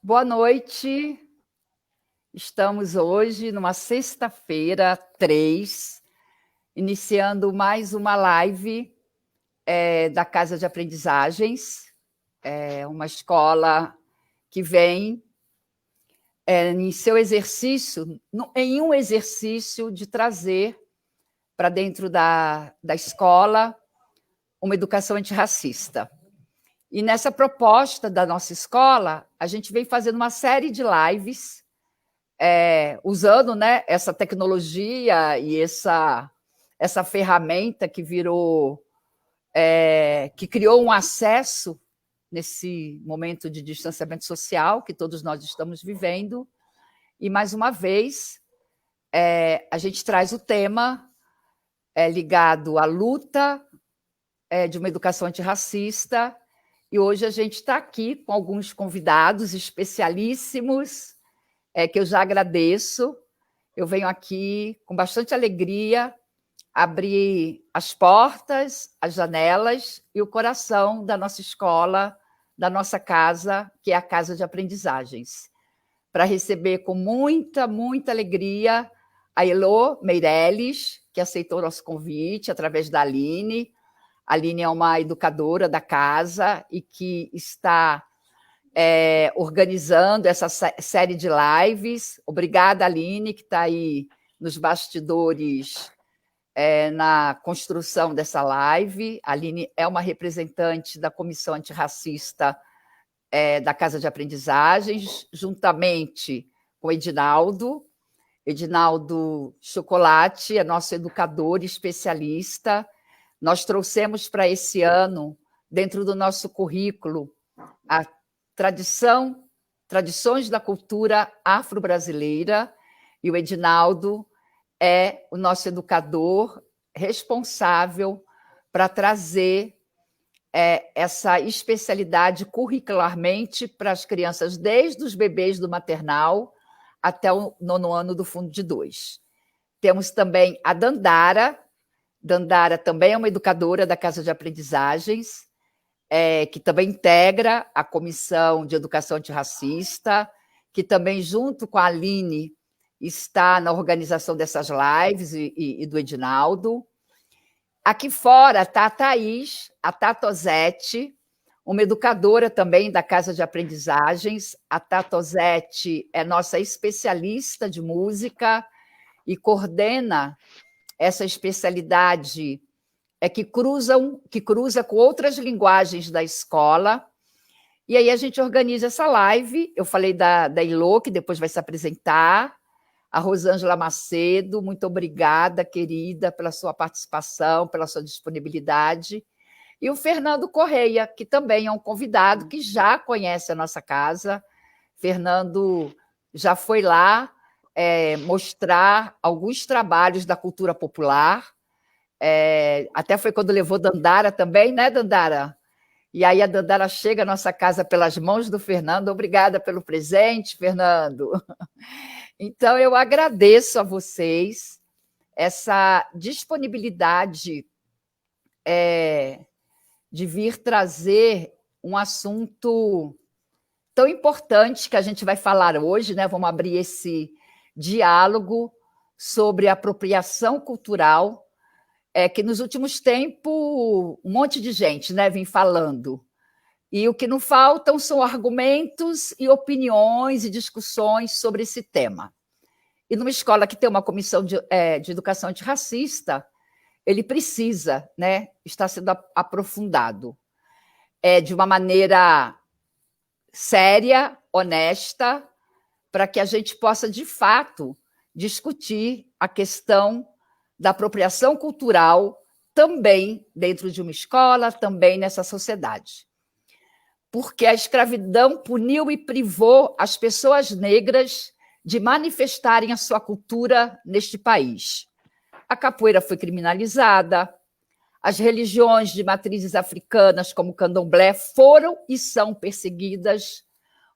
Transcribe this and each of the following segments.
Boa noite. Estamos hoje numa sexta-feira, 3, iniciando mais uma live da Casa de Aprendizagens, uma escola que vem em seu exercício, em um exercício de trazer para dentro da escola uma educação antirracista. E nessa proposta da nossa escola, a gente vem fazendo uma série de lives, usando, né, essa tecnologia e essa ferramenta que virou, que criou um acesso nesse momento de distanciamento social que todos nós estamos vivendo. E, mais uma vez, a gente traz o tema ligado à luta de uma educação antirracista. E hoje a gente está aqui com alguns convidados especialíssimos, que eu já agradeço. Eu venho aqui com bastante alegria abrir as portas, as janelas e o coração da nossa escola, da nossa casa, que é a Casa de Aprendizagens, para receber com muita, muita alegria a Elô Meirelles, que aceitou nosso convite através da Aline. A Aline é uma educadora da casa e que está organizando essa série de lives. Obrigada, Aline, que está aí nos bastidores na construção dessa live. A Aline é uma representante da Comissão Antirracista da Casa de Aprendizagens, juntamente com o Edinaldo. Edinaldo Chocolate é nosso educador especialista. Nós trouxemos para esse ano, dentro do nosso currículo, a tradições da cultura afro-brasileira, e o Edinaldo é o nosso educador responsável para trazer essa especialidade curricularmente para as crianças, desde os bebês do maternal até o 9º ano do Fundo de 2. Temos também a Dandara. Dandara também é uma educadora da Casa de Aprendizagens, que também integra a Comissão de Educação Antirracista, que também, junto com a Aline, está na organização dessas lives e do Edinaldo. Aqui fora está a Thaís, a Tatozete, uma educadora também da Casa de Aprendizagens. A Tatozete é nossa especialista de música e coordena essa especialidade que cruza com outras linguagens da escola. E aí a gente organiza essa live. Eu falei da Ilô, que depois vai se apresentar. A Rosângela Macedo, muito obrigada, querida, pela sua participação, pela sua disponibilidade. E o Fernando Correia, que também é um convidado que já conhece a nossa casa. Fernando já foi lá mostrar alguns trabalhos da cultura popular. Até foi quando levou Dandara também, né, Dandara? E aí a Dandara chega à nossa casa pelas mãos do Fernando. Obrigada pelo presente, Fernando. Então, eu agradeço a vocês essa disponibilidade de vir trazer um assunto tão importante que a gente vai falar hoje, né? Vamos abrir esse diálogo sobre apropriação cultural, que nos últimos tempos um monte de gente, né, vem falando. E o que não faltam são argumentos e opiniões e discussões sobre esse tema. E numa escola que tem uma comissão de educação antirracista, ele precisa, né, estar sendo aprofundado de uma maneira séria, honesta, para que a gente possa, de fato, discutir a questão da apropriação cultural também dentro de uma escola, também nessa sociedade. Porque a escravidão puniu e privou as pessoas negras de manifestarem a sua cultura neste país. A capoeira foi criminalizada, as religiões de matrizes africanas, como o candomblé, foram e são perseguidas.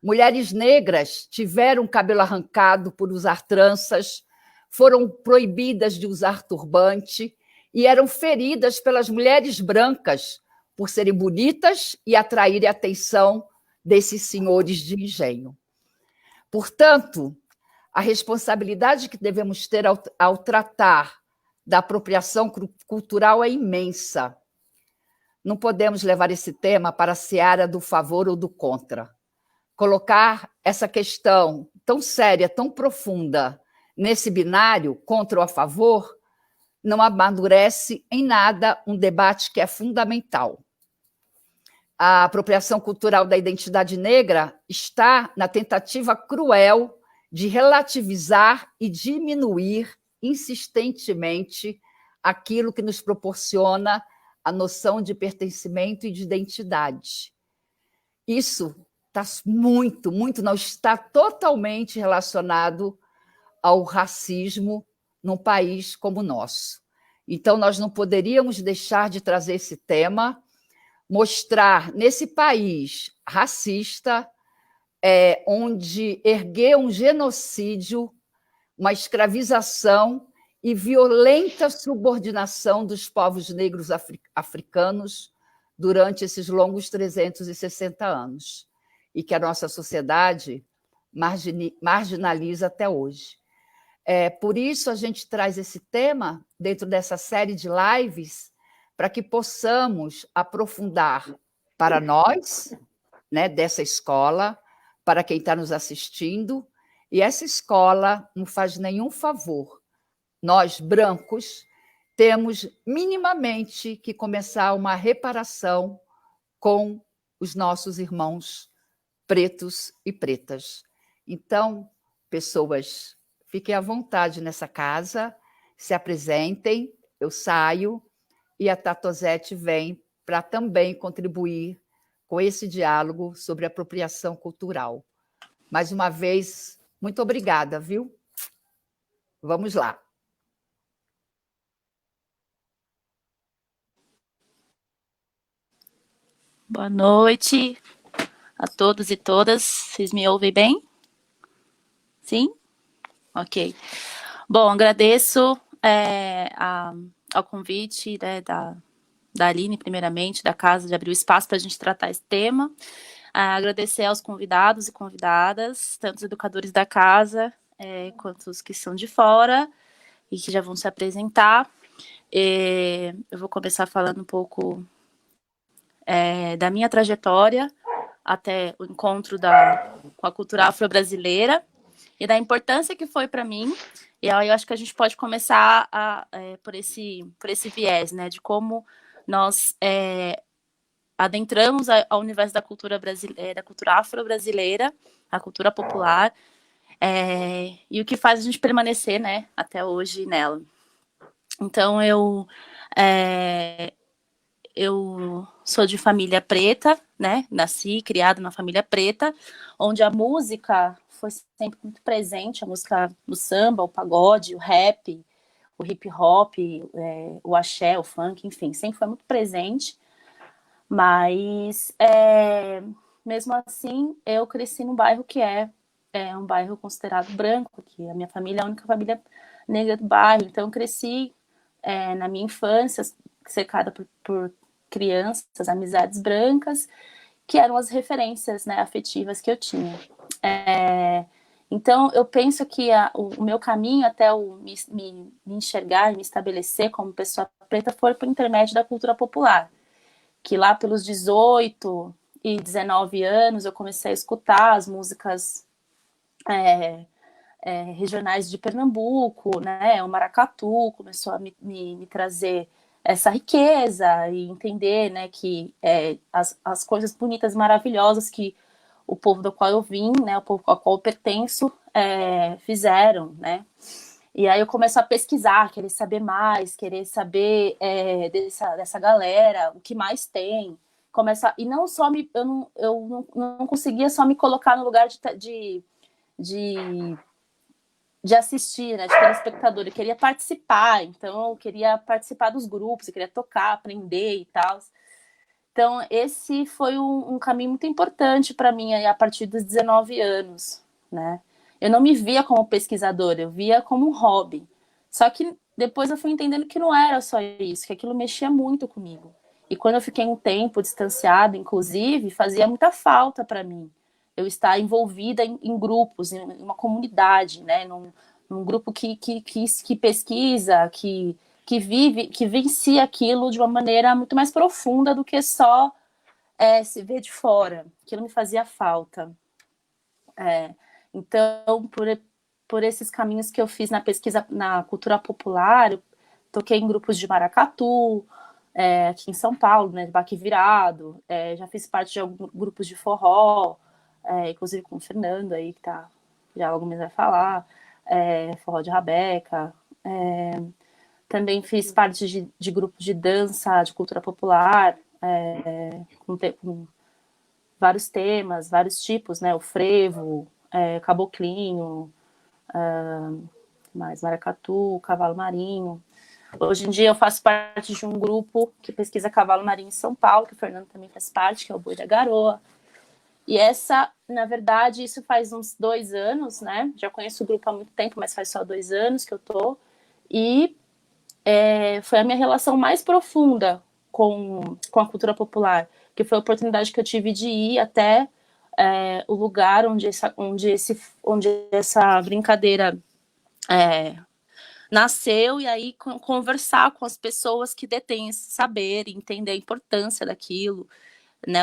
Mulheres negras tiveram o cabelo arrancado por usar tranças, foram proibidas de usar turbante e eram feridas pelas mulheres brancas por serem bonitas e atraírem a atenção desses senhores de engenho. Portanto, a responsabilidade que devemos ter ao tratar da apropriação cultural é imensa. Não podemos levar esse tema para a seara do favor ou do contra. Colocar essa questão tão séria, tão profunda, nesse binário, contra ou a favor, não amadurece em nada um debate que é fundamental. A apropriação cultural da identidade negra está na tentativa cruel de relativizar e diminuir insistentemente aquilo que nos proporciona a noção de pertencimento e de identidade. Isso não está totalmente relacionado ao racismo num país como o nosso. Então, nós não poderíamos deixar de trazer esse tema, mostrar nesse país racista, onde ergueu um genocídio, uma escravização e violenta subordinação dos povos negros africanos durante esses longos 360 anos, e que a nossa sociedade marginaliza até hoje. Por isso, a gente traz esse tema dentro dessa série de lives, para que possamos aprofundar para nós, né, dessa escola, para quem está nos assistindo, e essa escola não faz nenhum favor. Nós, brancos, temos minimamente que começar uma reparação com os nossos irmãos pretos e pretas. Então, pessoas, fiquem à vontade nessa casa, se apresentem, eu saio, e a Tatozete vem para também contribuir com esse diálogo sobre apropriação cultural. Mais uma vez, muito obrigada, viu? Vamos lá. Boa noite a todos e todas. Vocês me ouvem bem? Sim? Ok. Bom, agradeço ao convite, né, da Aline, primeiramente, da casa, de abrir o espaço para a gente tratar esse tema. Agradecer aos convidados e convidadas, tanto os educadores da casa, quanto os que são de fora e que já vão se apresentar. Eu vou começar falando um pouco da minha trajetória até o encontro com a cultura afro-brasileira e da importância que foi para mim. E aí eu acho que a gente pode começar por esse viés, né, de como nós adentramos ao universo da cultura brasileira, da cultura afro-brasileira, a cultura popular, e o que faz a gente permanecer, né, até hoje nela. Então, eu sou de família preta, né? Nasci, criada numa família preta, onde a música foi sempre muito presente, a música do samba, o pagode, o rap, o hip hop, o axé, o funk, enfim, sempre foi muito presente. Mas, mesmo assim, eu cresci num bairro que é um bairro considerado branco, que a minha família é a única família negra do bairro. Então, eu cresci na minha infância cercada por crianças, amizades brancas, que eram as referências, né, afetivas que eu tinha. Então, eu penso que o meu caminho até me enxergar e me estabelecer como pessoa preta foi por intermédio da cultura popular, que lá pelos 18 e 19 anos eu comecei a escutar as músicas regionais de Pernambuco, né? O maracatu começou a me trazer essa riqueza e entender, né, que as coisas bonitas, maravilhosas que o povo do qual eu vim, né, o povo ao qual eu pertenço, fizeram, né? E aí eu começo a pesquisar, querer saber mais, querer saber dessa galera, o que mais tem. E não só eu não conseguia só me colocar no lugar de assistir, né, de telespectador, eu queria participar, então eu queria participar dos grupos, eu queria tocar, aprender e tal. Então esse foi um caminho muito importante para mim aí, a partir dos 19 anos, né? Eu não me via como pesquisadora, eu via como um hobby. Só que depois eu fui entendendo que não era só isso, que aquilo mexia muito comigo. E quando eu fiquei um tempo distanciada, inclusive, fazia muita falta para mim, eu estar envolvida em grupos, em uma comunidade, né? Num grupo que pesquisa, que vive, que vivencia aquilo de uma maneira muito mais profunda do que só se ver de fora. Aquilo me fazia falta. Então, por esses caminhos que eu fiz na pesquisa na cultura popular, eu toquei em grupos de maracatu, aqui em São Paulo, né, de baque virado, já fiz parte de alguns grupos de forró, inclusive com o Fernando aí, que tá, já logo mais vai falar, forró de rabeca, também fiz parte de grupos de dança, de cultura popular, com vários temas, vários tipos, né, o frevo, caboclinho, mais maracatu, cavalo marinho. Hoje em dia eu faço parte de um grupo que pesquisa cavalo marinho em São Paulo, que o Fernando também faz parte, que é o Boi da Garoa. E na verdade, isso faz uns 2 anos, né? Já conheço o grupo há muito tempo, mas faz só 2 anos que eu tô. E foi a minha relação mais profunda com a cultura popular, que foi a oportunidade que eu tive de ir até o lugar onde essa brincadeira nasceu, e aí conversar com as pessoas que detêm esse saber, entender a importância daquilo, né,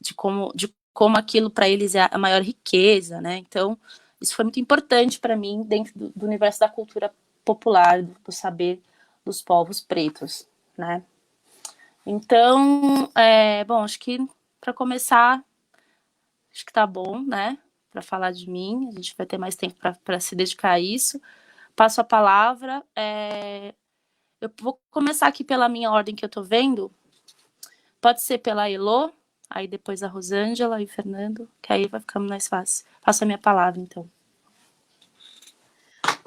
de como aquilo para eles é a maior riqueza, né? Então, isso foi muito importante para mim dentro do universo da cultura popular, do saber dos povos pretos, né? Então, bom, acho que para começar, acho que tá bom, né? Para falar de mim, a gente vai ter mais tempo para se dedicar a isso. Passo a palavra. Eu vou começar aqui pela minha ordem que eu tô vendo. Pode ser pela Elô, aí depois a Rosângela e o Fernando, que aí vai ficar mais fácil. Passo a minha palavra, então.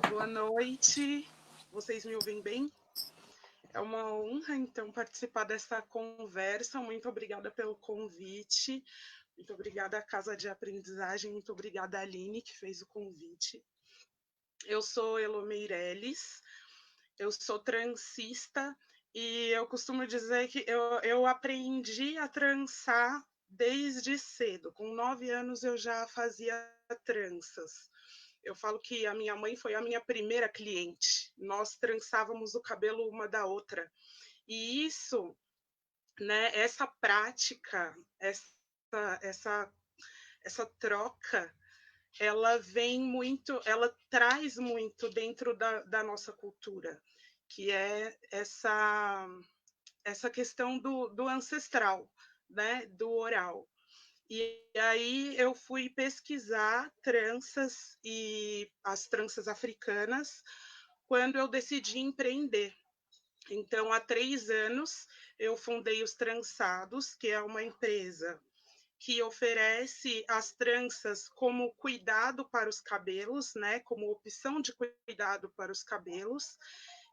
Boa noite, vocês me ouvem bem? É uma honra, então, participar dessa conversa. Muito obrigada pelo convite. Muito obrigada à Casa de Aprendizagem. Muito obrigada à Aline, que fez o convite. Eu sou Elô Meirelles, eu sou transista e eu costumo dizer que eu aprendi a trançar desde cedo. Com 9 anos eu já fazia tranças. Eu falo que a minha mãe foi a minha primeira cliente. Nós trançávamos o cabelo uma da outra. E isso, né, essa prática, essa troca, ela vem muito, ela traz muito dentro da nossa cultura, que é essa questão do ancestral, né, do oral. E aí eu fui pesquisar tranças e as tranças africanas quando eu decidi empreender. Então, há 3 anos, eu fundei os Trançados, que é uma empresa que oferece as tranças como cuidado para os cabelos, né? Como opção de cuidado para os cabelos.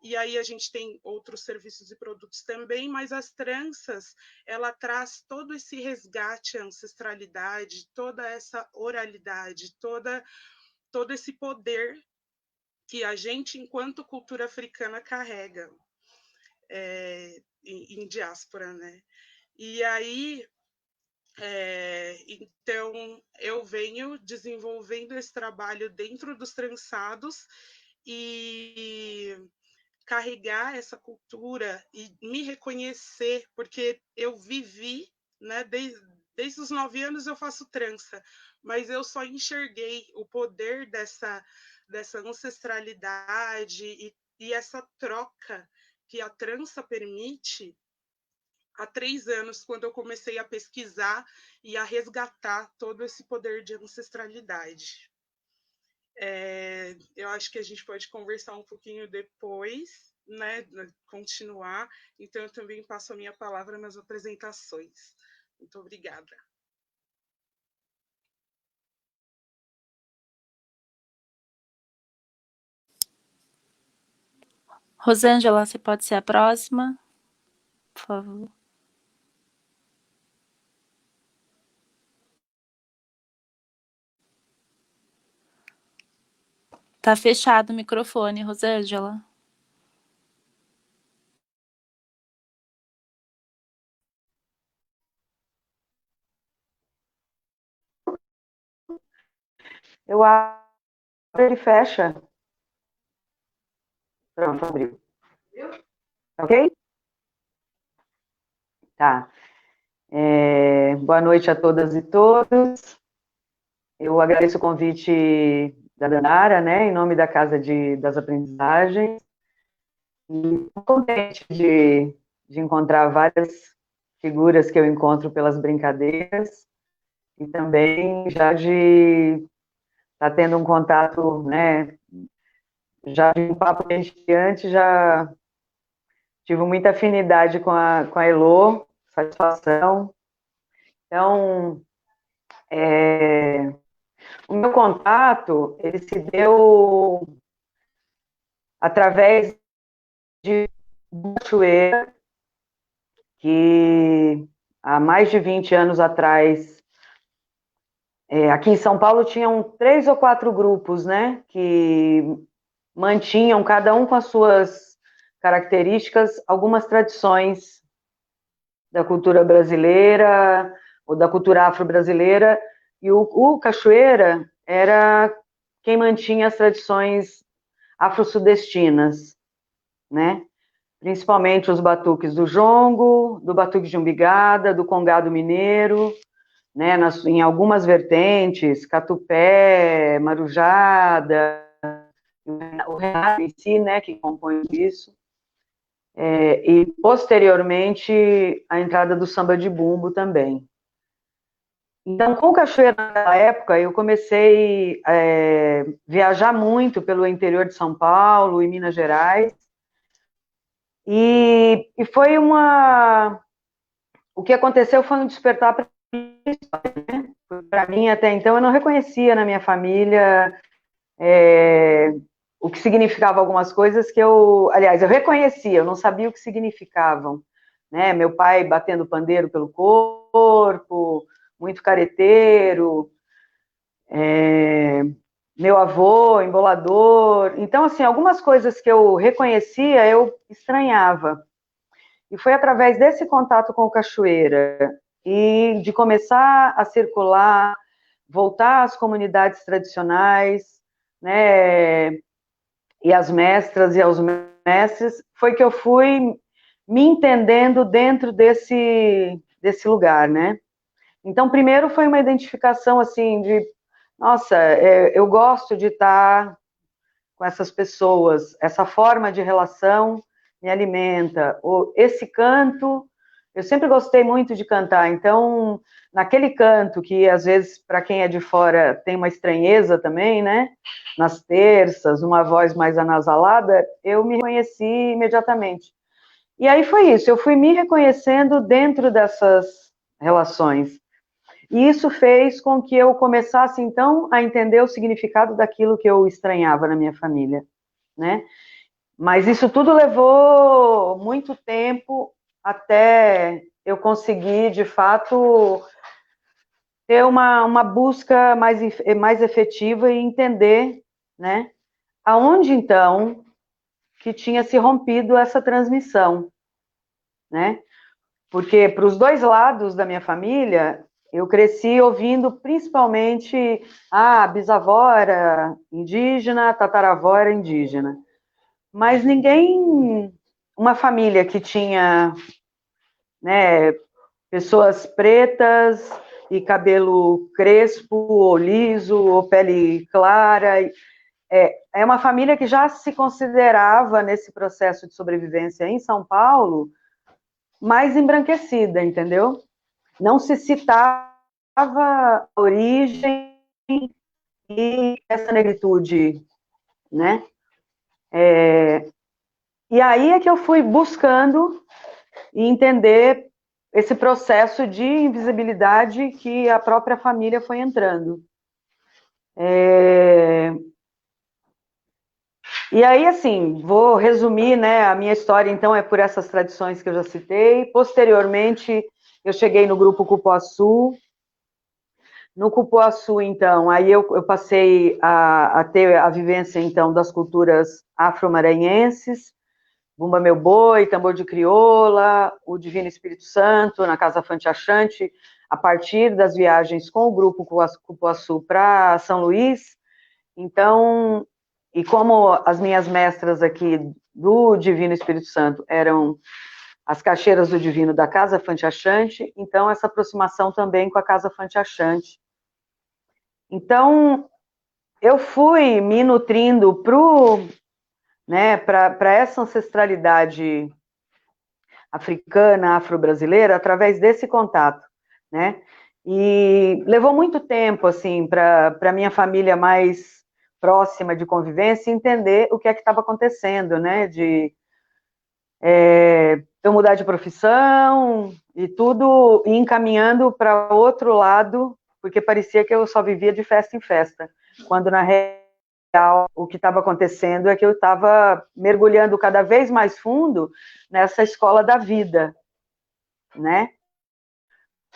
E aí a gente tem outros serviços e produtos também, mas as tranças, ela traz todo esse resgate à ancestralidade, toda essa oralidade, todo esse poder que a gente, enquanto cultura africana, carrega em diáspora, né? E aí, então, eu venho desenvolvendo esse trabalho dentro dos trançados e carregar essa cultura e me reconhecer, porque eu vivi, né, desde os 9 anos eu faço trança, mas eu só enxerguei o poder dessa ancestralidade e essa troca que a trança permite há 3 anos, quando eu comecei a pesquisar e a resgatar todo esse poder de ancestralidade. Eu acho que a gente pode conversar um pouquinho depois, né? Continuar. Então, eu também passo a minha palavra nas apresentações. Muito obrigada. Rosângela, você pode ser a próxima, por favor. Tá fechado o microfone, Rosângela. Eu abro, ele fecha. Pronto, abriu. Ok? Tá. Boa noite a todas e todos. Eu agradeço o convite da Danara, né, em nome da Casa das Aprendizagens. E estou contente de encontrar várias figuras que eu encontro pelas brincadeiras e também já de estar tendo um contato, né, já de um papo antes, já tive muita afinidade com a Elô, satisfação. Então, o meu contato, ele se deu através de Cachoeira, que há mais de 20 anos atrás, aqui em São Paulo tinham 3 ou 4 grupos, né, que mantinham, cada um com as suas características, algumas tradições da cultura brasileira, ou da cultura afro-brasileira, e o Cachoeira era quem mantinha as tradições afro-sudestinas, né? Principalmente os batuques do jongo, do batuque de umbigada, do congado mineiro, né? Em algumas vertentes, catupé, marujada, o Renato em si, né, que compõe isso, e posteriormente a entrada do samba de bumbo também. Então, com o Cachoeira naquela época, eu comecei a viajar muito pelo interior de São Paulo e Minas Gerais, e foi o que aconteceu foi um despertar para mim, né? Para mim, até então, eu não reconhecia na minha família o que significava algumas coisas que aliás, eu reconhecia, eu não sabia o que significavam, né? Meu pai batendo pandeiro pelo corpo, muito careteiro, meu avô embolador. Então, assim, algumas coisas que eu reconhecia, eu estranhava. E foi através desse contato com o Cachoeira e de começar a circular, voltar às comunidades tradicionais, né, e às mestras e aos mestres, foi que eu fui me entendendo dentro desse lugar, né? Então, primeiro foi uma identificação, assim, de, nossa, eu gosto de estar com essas pessoas, essa forma de relação me alimenta, esse canto, eu sempre gostei muito de cantar, então, naquele canto que, às vezes, para quem é de fora, tem uma estranheza também, né, nas terças, uma voz mais anasalada, eu me reconheci imediatamente. E aí foi isso, eu fui me reconhecendo dentro dessas relações. E isso fez com que eu começasse, então, a entender o significado daquilo que eu estranhava na minha família, né? Mas isso tudo levou muito tempo até eu conseguir, de fato, ter uma busca mais efetiva e entender, né? Aonde, então, que tinha se rompido essa transmissão, né? Porque para os dois lados da minha família, eu cresci ouvindo principalmente a bisavó era indígena, a tataravó era indígena. Mas ninguém, uma família que tinha, né, pessoas pretas e cabelo crespo, ou liso, ou pele clara, é uma família que já se considerava, nesse processo de sobrevivência em São Paulo, mais embranquecida, entendeu? Não se citava a origem e essa negritude, né? E aí é que eu fui buscando e entender esse processo de invisibilidade que a própria família foi entrando. E aí, assim, vou resumir, né, a minha história, então, é por essas tradições que eu já citei. Posteriormente, eu cheguei no grupo Cupuaçu. No Cupuaçu, então, aí eu passei a ter a vivência, então, das culturas afro-maranhenses, Bumba Meu Boi, Tambor de Crioula, o Divino Espírito Santo, na Casa Fante Achante, a partir das viagens com o grupo Cupuaçu para São Luís, Então, e como as minhas mestras aqui do Divino Espírito Santo eram as caixeiras do Divino da Casa Fante Achante, então essa aproximação também com a Casa Fante Achante. Então, eu fui me nutrindo para essa ancestralidade africana, afro-brasileira, através desse contato, né? E levou muito tempo, assim, para minha família mais próxima de convivência entender o que é que estava acontecendo, né? De eu mudar de profissão e tudo e encaminhando para outro lado, porque parecia que eu só vivia de festa em festa, quando na real o que estava acontecendo é que eu estava mergulhando cada vez mais fundo nessa escola da vida, né?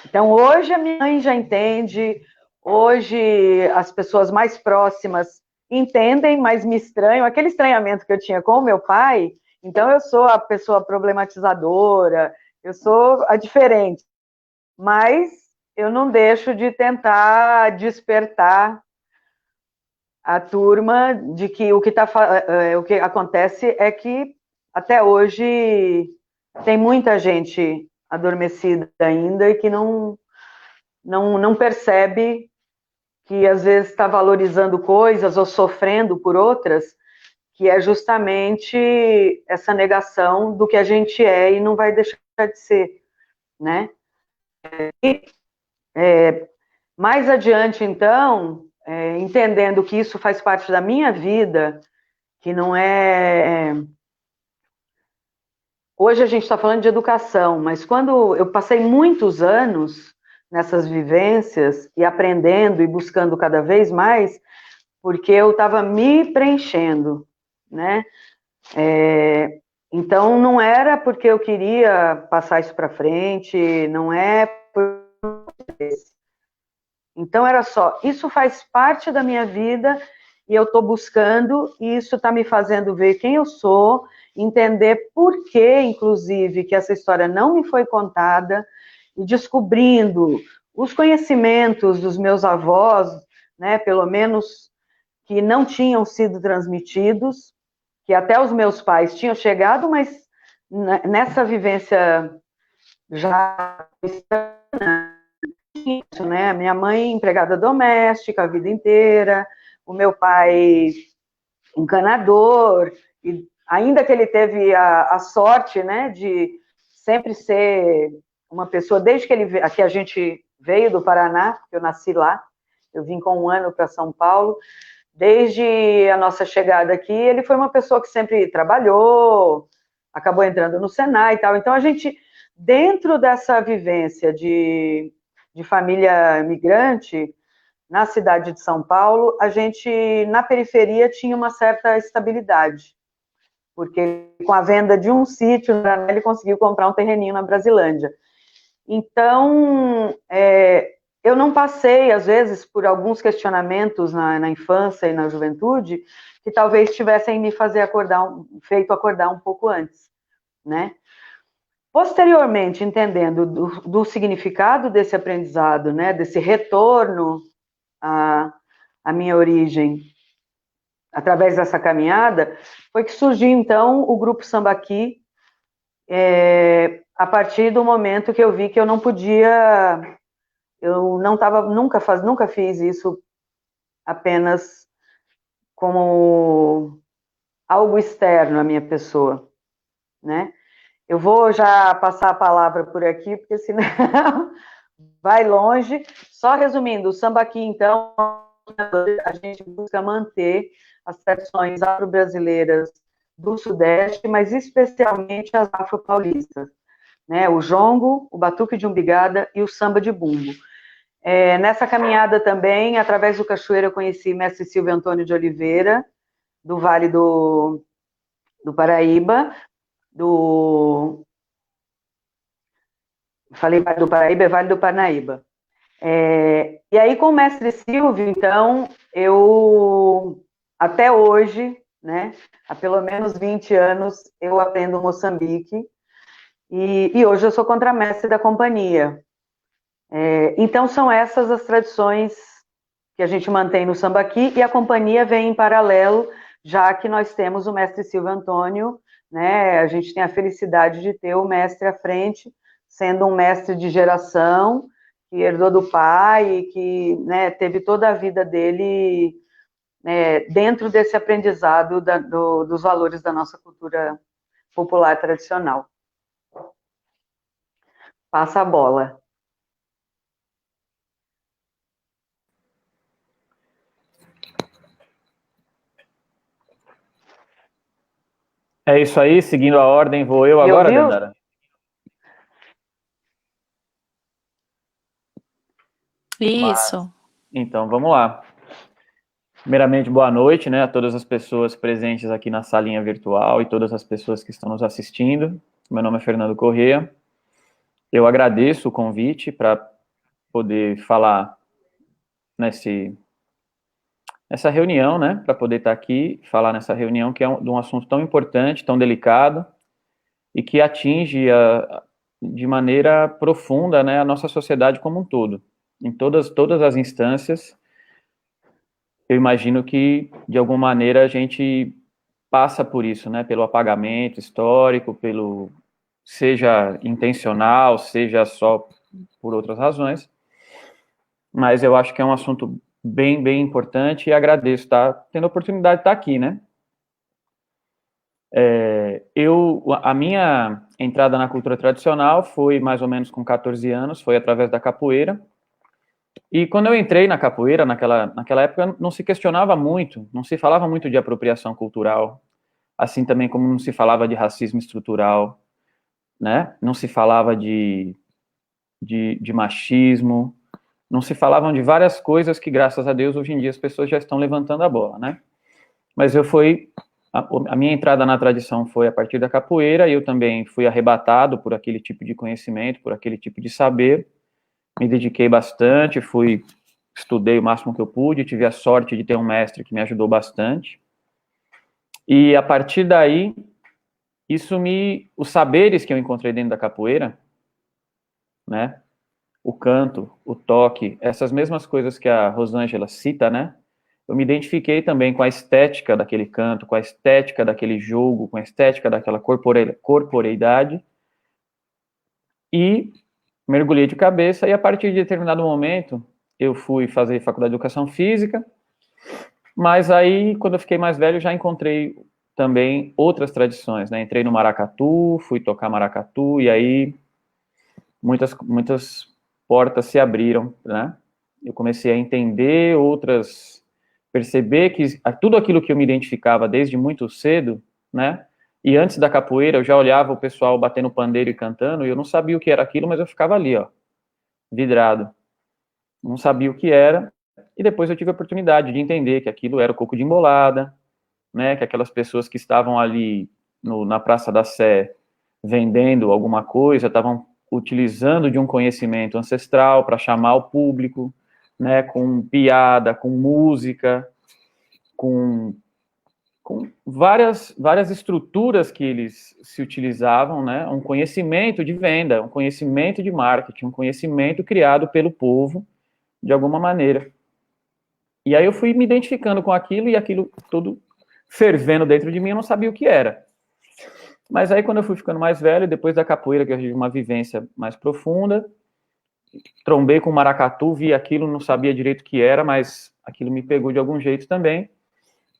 Então, hoje a minha mãe já entende, hoje as pessoas mais próximas entendem, mas me estranham. Aquele estranhamento que eu tinha com o meu pai, então eu sou a pessoa problematizadora, eu sou a diferente, mas eu não deixo de tentar despertar a turma de que o que acontece é que até hoje tem muita gente adormecida ainda e que não percebe que às vezes está valorizando coisas ou sofrendo por outras, que é justamente essa negação do que a gente é e não vai deixar de ser, né? Mais adiante, então, entendendo que isso faz parte da minha vida, que não é... Hoje a gente está falando de educação, mas quando eu passei muitos anos nessas vivências e aprendendo e buscando cada vez mais, porque eu estava me preenchendo, né? Então não era porque eu queria passar isso para frente, não é por... Então era só, isso faz parte da minha vida e eu estou buscando, e isso está me fazendo ver quem eu sou, entender por que, inclusive, que essa história não me foi contada, e descobrindo os conhecimentos dos meus avós, né, pelo menos que não tinham sido transmitidos, que até os meus pais tinham chegado, mas nessa vivência já isso, né? A minha mãe empregada doméstica a vida inteira, o meu pai encanador, e ainda que ele teve a sorte, né, de sempre ser uma pessoa, desde que a gente veio do Paraná, eu nasci lá, eu vim com 1 ano para São Paulo, desde a nossa chegada aqui, ele foi uma pessoa que sempre trabalhou, acabou entrando no Senai e tal, então a gente, dentro dessa vivência de família imigrante, na cidade de São Paulo, a gente, na periferia, tinha uma certa estabilidade, porque com a venda de um sítio, ele conseguiu comprar um terreninho na Brasilândia. Então, eu não passei, às vezes, por alguns questionamentos na infância e na juventude, que talvez tivessem me feito acordar um pouco antes, né? Posteriormente, entendendo do significado desse aprendizado, né, desse retorno à minha origem, através dessa caminhada, foi que surgiu, então, o Grupo Sambaqui, a partir do momento que eu vi que eu não podia, eu não estava, nunca fiz isso apenas como algo externo à minha pessoa, né? Eu vou já passar a palavra por aqui, porque senão vai longe. Só resumindo, o Sambaqui, então, a gente busca manter as tradições afro-brasileiras do Sudeste, mas especialmente as afro-paulistas, né? O jongo, o batuque de umbigada e o samba de bumbo. Nessa caminhada também, através do Cachoeira, eu conheci mestre Silvio Antônio de Oliveira, do Vale do Paraíba, falei Vale do Paraíba, é Vale do Parnaíba. E aí, com o mestre Silvio, então, eu, até hoje, né, há pelo menos 20 anos, eu aprendo Moçambique, e hoje eu sou contramestre da companhia. Então, são essas as tradições que a gente mantém no Sambaqui, e a companhia vem em paralelo, já que nós temos o mestre Silvio Antônio, né? A gente tem a felicidade de ter o mestre à frente, sendo um mestre de geração, que herdou do pai e que, né, teve toda a vida dele, né, dentro desse aprendizado dos valores da nossa cultura popular tradicional. Passa a bola. É isso aí, seguindo a ordem, vou eu agora, Dandara? Isso. Então, vamos lá. Primeiramente, boa noite, né, a todas as pessoas presentes aqui na salinha virtual e todas as pessoas que estão nos assistindo. Meu nome é Fernando Corrêa. Eu agradeço o convite para poder falar nessa reunião, né, para poder estar aqui, falar nessa reunião que é de um assunto tão importante, tão delicado, e que atinge de maneira profunda, né, a nossa sociedade como um todo. Em todas as instâncias, eu imagino que, de alguma maneira, a gente passa por isso, né, pelo apagamento histórico, seja intencional, seja só por outras razões, mas eu acho que é um assunto bem, bem importante e agradeço estar tendo a oportunidade de estar aqui, né. A minha entrada na cultura tradicional foi mais ou menos com 14 anos, foi através da capoeira. E quando eu entrei na capoeira, naquela época, não se questionava muito, não se falava muito de apropriação cultural, assim também como não se falava de racismo estrutural, né? Não se falava de machismo, não se falavam de várias coisas que, graças a Deus, hoje em dia as pessoas já estão levantando a bola, né? Mas a minha entrada na tradição foi a partir da capoeira, e eu também fui arrebatado por aquele tipo de conhecimento, por aquele tipo de saber. Me dediquei bastante, estudei o máximo que eu pude, tive a sorte de ter um mestre que me ajudou bastante. E a partir daí, os saberes que eu encontrei dentro da capoeira, né, o canto, o toque, essas mesmas coisas que a Rosângela cita, né, eu me identifiquei também com a estética daquele canto, com a estética daquele jogo, com a estética daquela corporeidade, e mergulhei de cabeça, e a partir de determinado momento, eu fui fazer faculdade de educação física, mas aí, quando eu fiquei mais velho, já encontrei também outras tradições, né? Entrei no maracatu, fui tocar maracatu, e aí muitas portas se abriram, né? Eu comecei a entender perceber que tudo aquilo que eu me identificava desde muito cedo, né? E antes da capoeira, eu já olhava o pessoal batendo pandeiro e cantando, e eu não sabia o que era aquilo, mas eu ficava ali, ó, vidrado. Não sabia o que era, e depois eu tive a oportunidade de entender que aquilo era o coco de embolada, né, que aquelas pessoas que estavam ali na Praça da Sé vendendo alguma coisa, estavam utilizando de um conhecimento ancestral para chamar o público, né, com piada, com música, com várias estruturas que eles se utilizavam, né, um conhecimento de venda, um conhecimento de marketing, um conhecimento criado pelo povo, de alguma maneira. E aí eu fui me identificando com aquilo, e aquilo tudo fervendo dentro de mim, eu não sabia o que era. Mas aí, quando eu fui ficando mais velho, depois da capoeira, que eu tive uma vivência mais profunda, trombei com o maracatu, vi aquilo, não sabia direito o que era, mas aquilo me pegou de algum jeito também.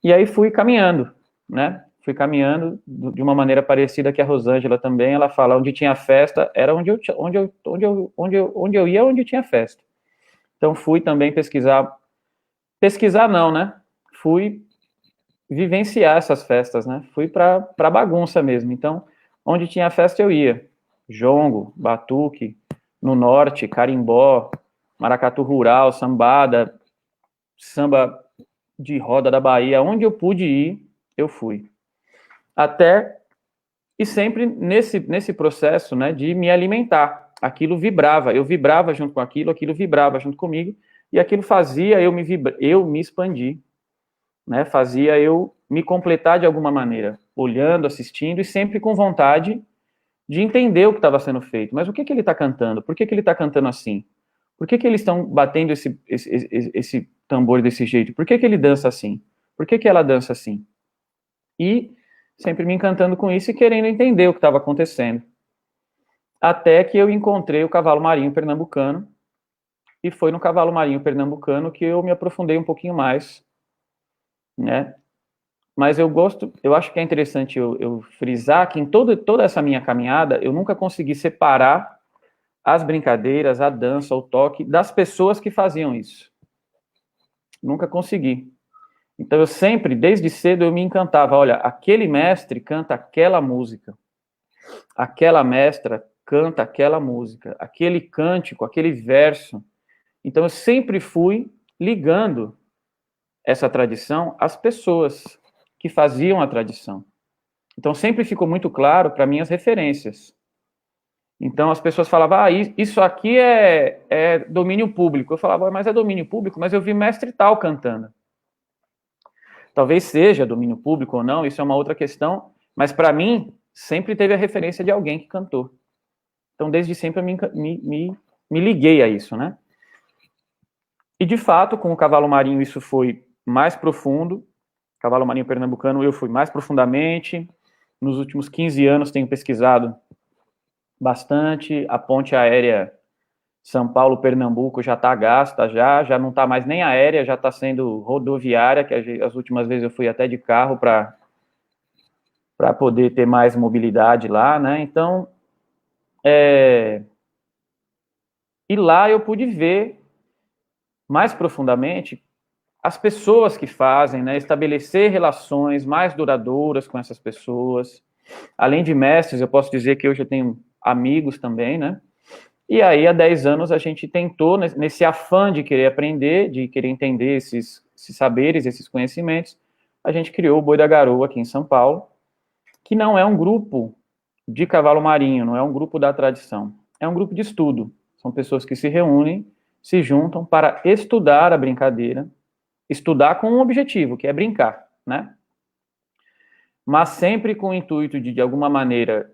E aí fui caminhando, né? Fui caminhando de uma maneira parecida que a Rosângela também. Ela fala, onde tinha festa, era onde eu ia, onde tinha festa. Então fui também pesquisar não, né? Fui vivenciar essas festas, né? Fui para bagunça mesmo. Então, onde tinha festa eu ia. Jongo, batuque, no norte, carimbó, maracatu rural, sambada, samba de roda da Bahia, onde eu pude ir, eu fui. E sempre nesse processo, né, de me alimentar. Aquilo vibrava, eu vibrava junto com aquilo vibrava junto comigo, e aquilo fazia eu me expandir, né, fazia eu me completar de alguma maneira, olhando, assistindo, e sempre com vontade de entender o que estava sendo feito. Mas o que ele está cantando? Por que ele está cantando assim? Por que eles estão batendo tambor desse jeito? Por que ele dança assim? Por que ela dança assim? E sempre me encantando com isso e querendo entender o que estava acontecendo. Até que eu encontrei o cavalo marinho pernambucano, e foi no cavalo marinho pernambucano que eu me aprofundei um pouquinho mais, né? Mas eu acho que é interessante eu frisar que em toda essa minha caminhada, eu nunca consegui separar as brincadeiras, a dança, o toque, das pessoas que faziam isso. Nunca consegui. Então eu sempre, desde cedo, eu me encantava. Olha, aquele mestre canta aquela música, aquela mestra canta aquela música, aquele cântico, aquele verso. Então eu sempre fui ligando essa tradição às pessoas que faziam a tradição. Então sempre ficou muito claro para mim as referências. Então as pessoas falavam, isso aqui é domínio público. Eu falava, mas é domínio público, mas eu vi mestre tal cantando. Talvez seja domínio público ou não, isso é uma outra questão, mas para mim sempre teve a referência de alguém que cantou. Então desde sempre eu me liguei a isso, né? E de fato, com o cavalo marinho isso foi mais profundo. Cavalo marinho pernambucano eu fui mais profundamente. Nos últimos 15 anos tenho pesquisado bastante. A ponte aérea São Paulo-Pernambuco já está gasta, já não está mais nem aérea, já está sendo rodoviária, que as últimas vezes eu fui até de carro para poder ter mais mobilidade lá, né? Então, e lá eu pude ver mais profundamente as pessoas que fazem, né? Estabelecer relações mais duradouras com essas pessoas. Além de mestres, eu posso dizer que hoje eu tenho amigos também, né? E aí, há 10 anos, a gente tentou, nesse afã de querer aprender, de querer entender esses saberes, esses conhecimentos, a gente criou o Boi da Garoa aqui em São Paulo, que não é um grupo de cavalo marinho, não é um grupo da tradição, é um grupo de estudo. São pessoas que se reúnem, se juntam para estudar a brincadeira, estudar com um objetivo, que é brincar, né? Mas sempre com o intuito de alguma maneira,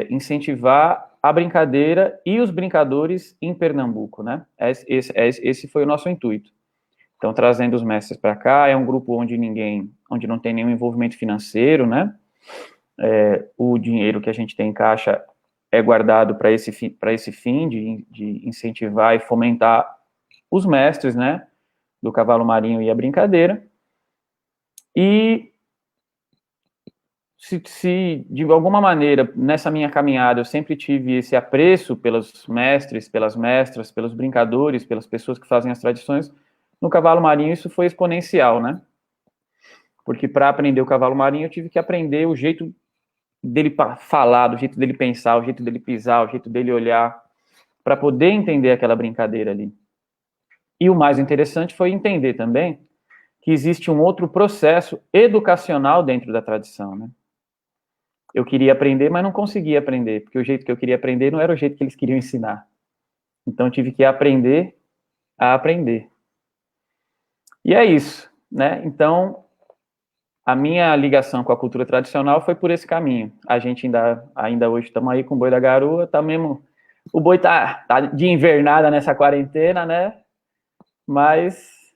incentivar a brincadeira e os brincadores em Pernambuco, né? Esse foi o nosso intuito. Então, trazendo os mestres para cá, é um grupo onde não tem nenhum envolvimento financeiro, né? O dinheiro que a gente tem em caixa é guardado para esse fim de incentivar e fomentar os mestres, né? Do cavalo marinho e a brincadeira. E se de alguma maneira, nessa minha caminhada, eu sempre tive esse apreço pelos mestres, pelas mestras, pelos brincadores, pelas pessoas que fazem as tradições, no cavalo marinho isso foi exponencial, né? Porque para aprender o cavalo marinho eu tive que aprender o jeito dele falar, o jeito dele pensar, o jeito dele pisar, o jeito dele olhar, para poder entender aquela brincadeira ali. E o mais interessante foi entender também que existe um outro processo educacional dentro da tradição, né? Eu queria aprender, mas não conseguia aprender, porque o jeito que eu queria aprender não era o jeito que eles queriam ensinar. Então, eu tive que aprender a aprender. E é isso, né? Então, a minha ligação com a cultura tradicional foi por esse caminho. A gente ainda hoje estamos aí com o Boi da Garoa, tá mesmo... O boi tá de invernada nessa quarentena, né? Mas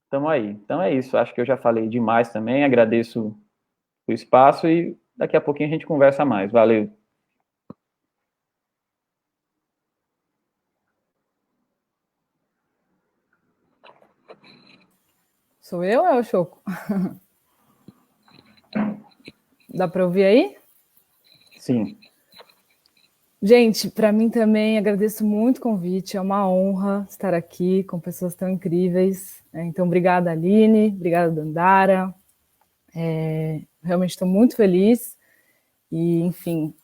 estamos aí. Então é isso, acho que eu já falei demais também, agradeço o espaço e daqui a pouquinho a gente conversa mais. Valeu. Sou eu ou é o Choco? Dá para ouvir aí? Sim. Gente, para mim também agradeço muito o convite, é uma honra estar aqui com pessoas tão incríveis. Então, obrigada, Aline, obrigada, Dandara. Realmente estou muito feliz e, enfim,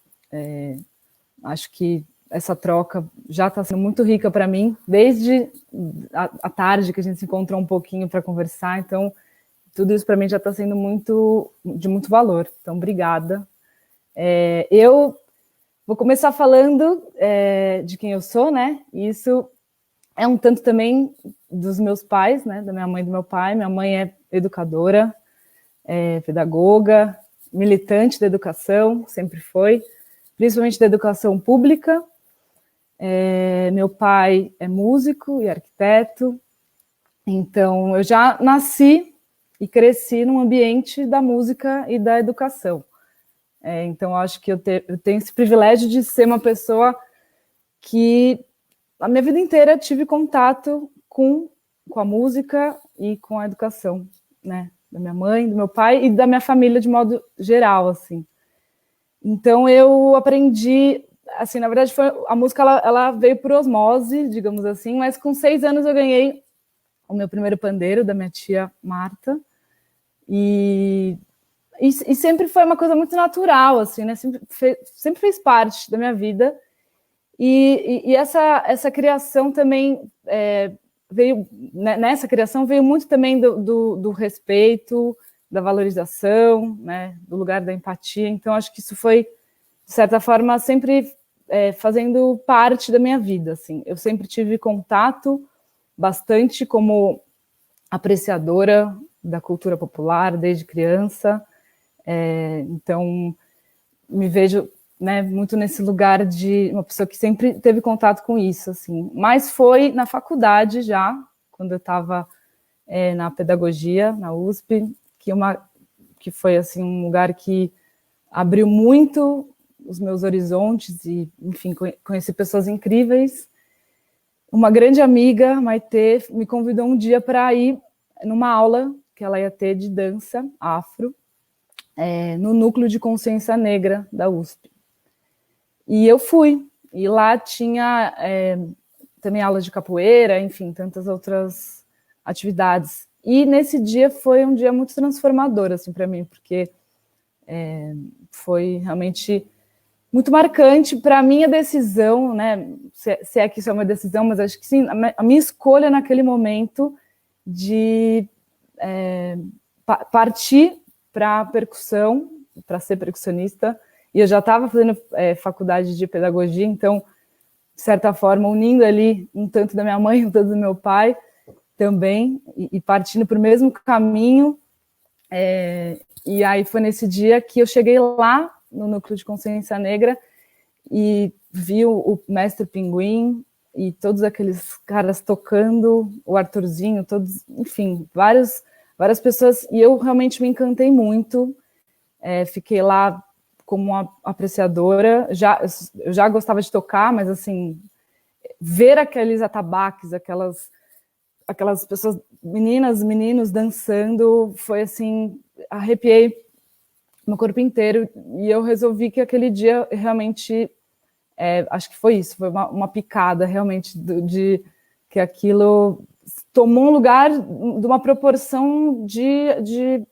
acho que essa troca já está sendo muito rica para mim, desde a tarde que a gente se encontrou um pouquinho para conversar, então tudo isso para mim já está sendo de muito valor, então obrigada. Eu vou começar falando de quem eu sou, né? Isso é um tanto também dos meus pais, né? Da minha mãe e do meu pai. Minha mãe é educadora, pedagoga, militante da educação, sempre foi, principalmente da educação pública. Meu pai é músico e arquiteto. Então, eu já nasci e cresci num ambiente da música e da educação. Então, acho que eu tenho esse privilégio de ser uma pessoa que a minha vida inteira tive contato com a música e com a educação, né? Da minha mãe, do meu pai e da minha família de modo geral, assim. Então, eu aprendi, assim, na verdade, a música ela veio por osmose, digamos assim, mas com 6 anos eu ganhei o meu primeiro pandeiro da minha tia Marta, e sempre foi uma coisa muito natural, assim, né? Sempre fez parte da minha vida. E essa criação também veio, né, nessa criação veio muito também do respeito, da valorização, né, do lugar da empatia. Então, acho que isso foi, de certa forma, sempre fazendo parte da minha vida, assim. Eu sempre tive contato bastante como apreciadora da cultura popular desde criança. Então, me vejo, né, muito nesse lugar de uma pessoa que sempre teve contato com isso, assim. Mas foi na faculdade já, quando eu estava na pedagogia, na USP, que foi assim um lugar que abriu muito os meus horizontes e, enfim, conheci pessoas incríveis. Uma grande amiga, Maitê, me convidou um dia para ir numa aula que ela ia ter de dança afro, no Núcleo de Consciência Negra da USP. E eu fui, e lá tinha também aulas de capoeira, enfim, tantas outras atividades. E nesse dia foi um dia muito transformador, assim, para mim, porque foi realmente muito marcante para a minha decisão, né? Se é que isso é uma decisão, mas acho que sim, a minha escolha naquele momento de partir para a percussão, para ser percussionista, e eu já estava fazendo faculdade de pedagogia, então, de certa forma, unindo ali um tanto da minha mãe, um tanto do meu pai também, e partindo para o mesmo caminho. E aí foi nesse dia que eu cheguei lá, no Núcleo de Consciência Negra, e vi o Mestre Pinguim, e todos aqueles caras tocando, o Arthurzinho, todos, enfim, várias pessoas, e eu realmente me encantei muito, fiquei lá como uma apreciadora, eu já gostava de tocar, mas assim, ver aqueles atabaques, aquelas pessoas, meninas, meninos dançando, foi assim, arrepiei meu corpo inteiro, e eu resolvi que aquele dia realmente, acho que foi isso, foi uma picada realmente de que aquilo tomou um lugar de uma proporção de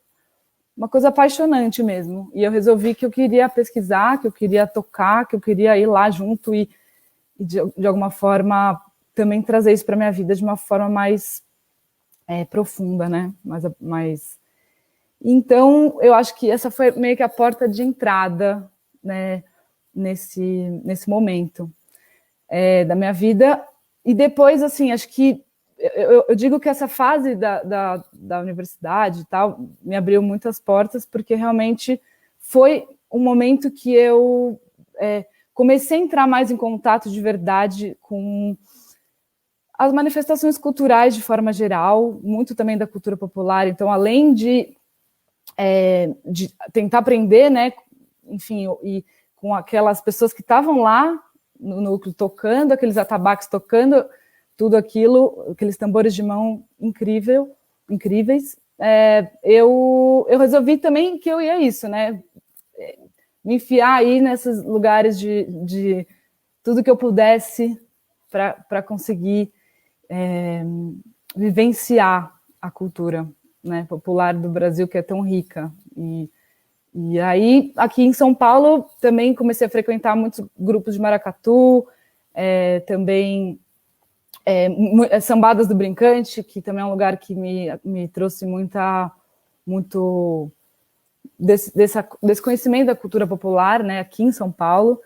uma coisa apaixonante mesmo. E eu resolvi que eu queria pesquisar, que eu queria tocar, que eu queria ir lá junto e de alguma forma também trazer isso para minha vida de uma forma mais profunda, né? Mais... Então, eu acho que essa foi meio que a porta de entrada, né, nesse momento da minha vida. E depois, assim, acho que eu digo que essa fase da universidade e tal me abriu muitas portas, porque realmente foi um momento que eu comecei a entrar mais em contato de verdade com as manifestações culturais de forma geral, muito também da cultura popular. Então, além de tentar aprender, né, enfim, e com aquelas pessoas que estavam lá no núcleo tocando, aqueles atabaques tocando, tudo aquilo, aqueles tambores de mão incríveis, eu resolvi também que eu ia isso, né, me enfiar aí nesses lugares de tudo que eu pudesse para conseguir vivenciar a cultura, né, popular do Brasil, que é tão rica. E aí, aqui em São Paulo, também comecei a frequentar muitos grupos de maracatu, também Sambadas do Brincante, que também é um lugar que me trouxe muito desse conhecimento da cultura popular, né, aqui em São Paulo,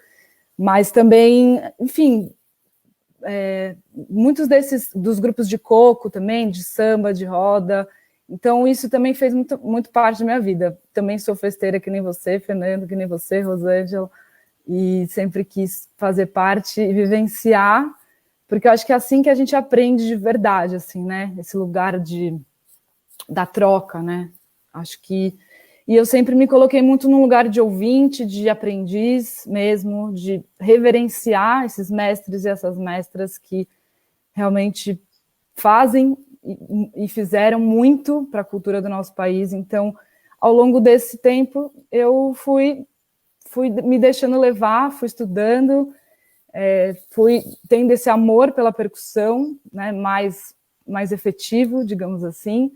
mas também, enfim, muitos dos grupos de coco também, de samba, de roda. Então, isso também fez muito parte da minha vida. Também sou festeira que nem você, Fernando, que nem você, Rosângela, e sempre quis fazer parte e vivenciar porque eu acho que é assim que a gente aprende de verdade, assim, né? Esse lugar da troca, né? Acho que... E eu sempre me coloquei muito num lugar de ouvinte, de aprendiz mesmo, de reverenciar esses mestres e essas mestras que realmente fazem e fizeram muito para a cultura do nosso país. Então, ao longo desse tempo, eu fui me deixando levar, fui estudando, fui tendo esse amor pela percussão, né, mais efetivo, digamos assim,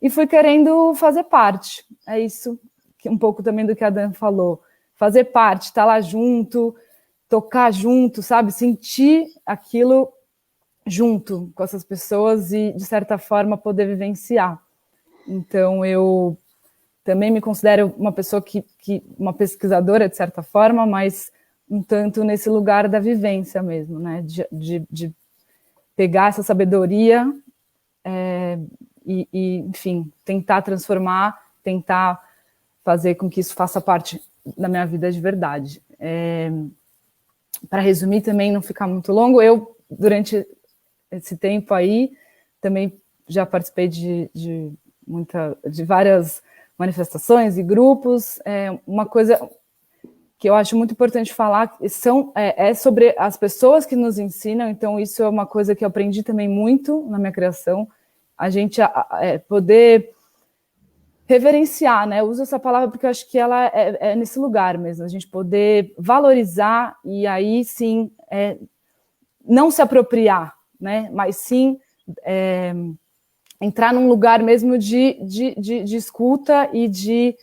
e fui querendo fazer parte. É isso, um pouco também do que a Dan falou. Fazer parte, estar lá junto, tocar junto, sabe? Sentir aquilo junto com essas pessoas e, de certa forma, poder vivenciar. Então, eu também me considero uma pessoa uma pesquisadora, de certa forma, mas um tanto nesse lugar da vivência mesmo, né? De pegar essa sabedoria enfim, tentar transformar, tentar fazer com que isso faça parte da minha vida de verdade. Para resumir também, não ficar muito longo, eu, durante esse tempo aí, também já participei de várias manifestações e grupos. Uma coisa que eu acho muito importante falar é sobre as pessoas que nos ensinam, então isso é uma coisa que eu aprendi também muito na minha criação, a gente poder reverenciar, né? Eu uso essa palavra porque eu acho que ela é nesse lugar mesmo, a gente poder valorizar e aí sim não se apropriar, né? Mas sim entrar num lugar mesmo de escuta e de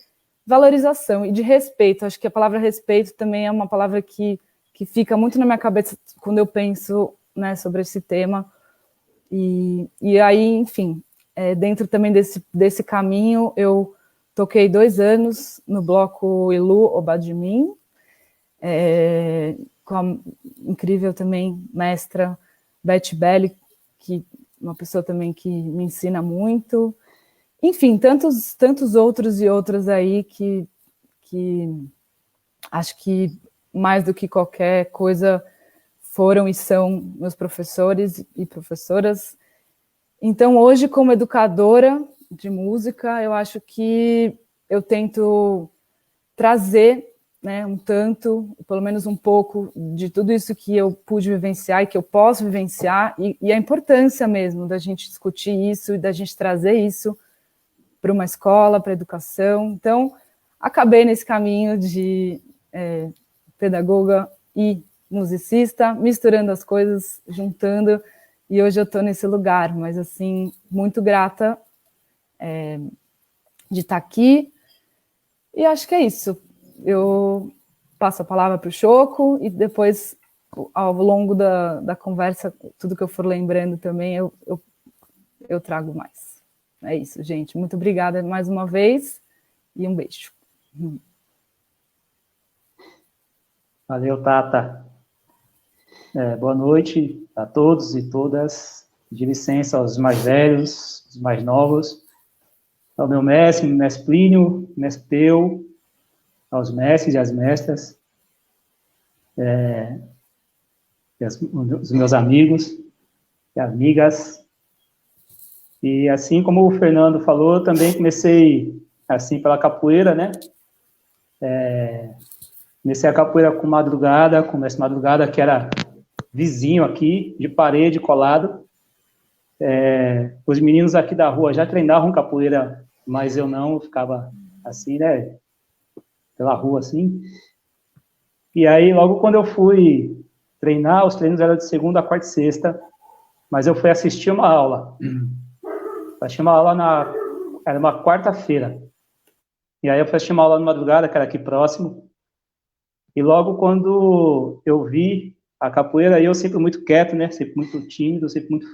valorização e de respeito. Acho que a palavra respeito também é uma palavra que fica muito na minha cabeça quando eu penso, né, sobre esse tema. E aí, enfim, dentro também desse caminho, eu toquei 2 anos no bloco Ilu Obadimim, com a incrível também mestra Beth Belli, que uma pessoa também que me ensina muito. Enfim, tantos outros e outras aí que acho que mais do que qualquer coisa foram e são meus professores e professoras. Então, hoje, como educadora de música, eu acho que eu tento trazer, né, um tanto, pelo menos um pouco, de tudo isso que eu pude vivenciar e que eu posso vivenciar, e a importância mesmo da gente discutir isso e da gente trazer isso para uma escola, para a educação. Então, acabei nesse caminho de pedagoga e musicista, misturando as coisas, juntando, e hoje eu estou nesse lugar, mas assim, muito grata de estar aqui, e acho que é isso. Eu passo a palavra para o Choco, e depois, ao longo da conversa, tudo que eu for lembrando também, eu trago mais. É isso, gente. Muito obrigada mais uma vez, e um beijo. Valeu, Tata. Boa noite a todos e todas. De licença aos mais velhos, aos mais novos, ao meu mestre Plínio, mestre Peu, aos mestres e às mestras, os meus amigos e amigas. E assim como o Fernando falou, eu também comecei assim pela capoeira, né? Comecei a capoeira com Madrugada, com o mestre Madrugada, que era vizinho aqui, de parede, colado. Os meninos aqui da rua já treinavam capoeira, mas eu não, eu ficava assim, né, pela rua, assim. E aí, logo quando eu fui treinar, os treinos eram de segunda, quarta e sexta, mas eu fui assistir uma aula. Assisti uma aula era uma quarta-feira. E aí eu fui assistir uma aula na Madrugada, que era aqui próximo, e logo quando eu vi a capoeira, aí eu sempre muito quieto, né, sempre muito tímido, sempre muito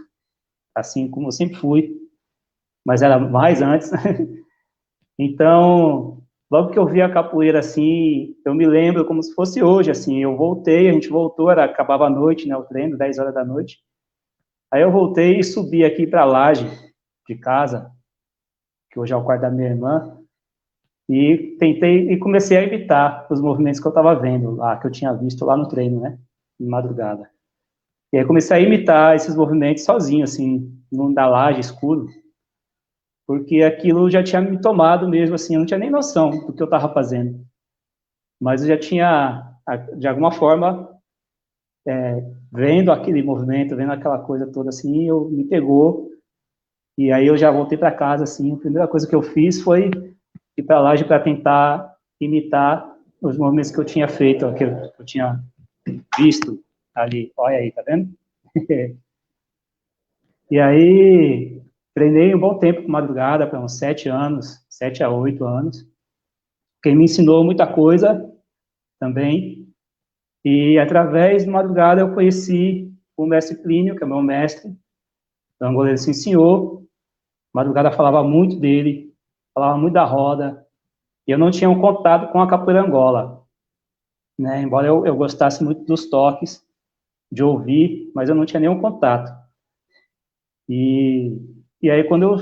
assim como eu sempre fui, mas era mais antes. Então, logo que eu vi a capoeira assim, eu me lembro como se fosse hoje, assim, eu voltei, a gente voltou, acabava a noite, né, o treino, 10 horas da noite. Aí eu voltei e subi aqui para a laje de casa, que hoje é o quarto da minha irmã, e comecei a imitar os movimentos que eu estava vendo lá, que eu tinha visto lá no treino, né, de Madrugada. E aí comecei a imitar esses movimentos sozinho, assim, da laje, escuro, porque aquilo já tinha me tomado mesmo, assim, eu não tinha nem noção do que eu estava fazendo. Mas eu já tinha, de alguma forma, vendo aquele movimento, vendo aquela coisa toda, assim, me pegou. E aí eu já voltei para casa, assim, a primeira coisa que eu fiz foi ir para a laje para tentar imitar os movimentos que eu tinha feito, que eu tinha visto ali. Olha aí, tá vendo? E aí treinei um bom tempo com madrugada, para uns 7 anos, 7 a 8 anos. Quem me ensinou muita coisa também. E através de madrugada eu conheci o mestre Plínio, que é meu mestre. Então, o goleiro se ensinou. Madrugada falava muito dele, falava muito da roda. E eu não tinha um contato com a capoeira Angola, né? Embora eu gostasse muito dos toques, de ouvir, mas eu não tinha nenhum contato. E aí, quando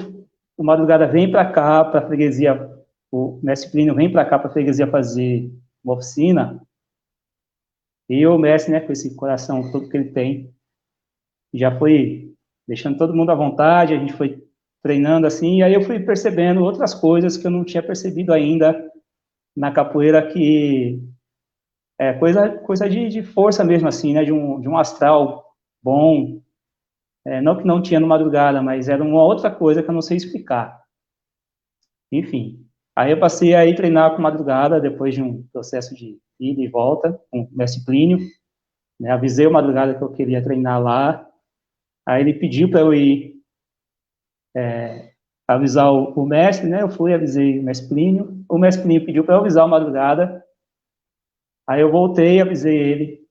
o Madrugada vem para cá, para a freguesia, o mestre Plínio vem para cá para a freguesia fazer uma oficina, e o mestre, né, com esse coração todo que ele tem, já foi deixando todo mundo à vontade, a gente foi treinando assim, e aí eu fui percebendo outras coisas que eu não tinha percebido ainda na capoeira, que é coisa de força mesmo, assim, né, de um astral bom, não que não tinha no Madrugada, mas era uma outra coisa que eu não sei explicar. Enfim, aí eu passei a ir treinar com Madrugada, depois de um processo de ida e volta, com o mestre Plínio, né, avisei o Madrugada que eu queria treinar lá, aí ele pediu para eu ir avisar o mestre, né, eu fui, avisei o mestre Plínio pediu para eu avisar o Madrugada, aí eu voltei, avisei ele,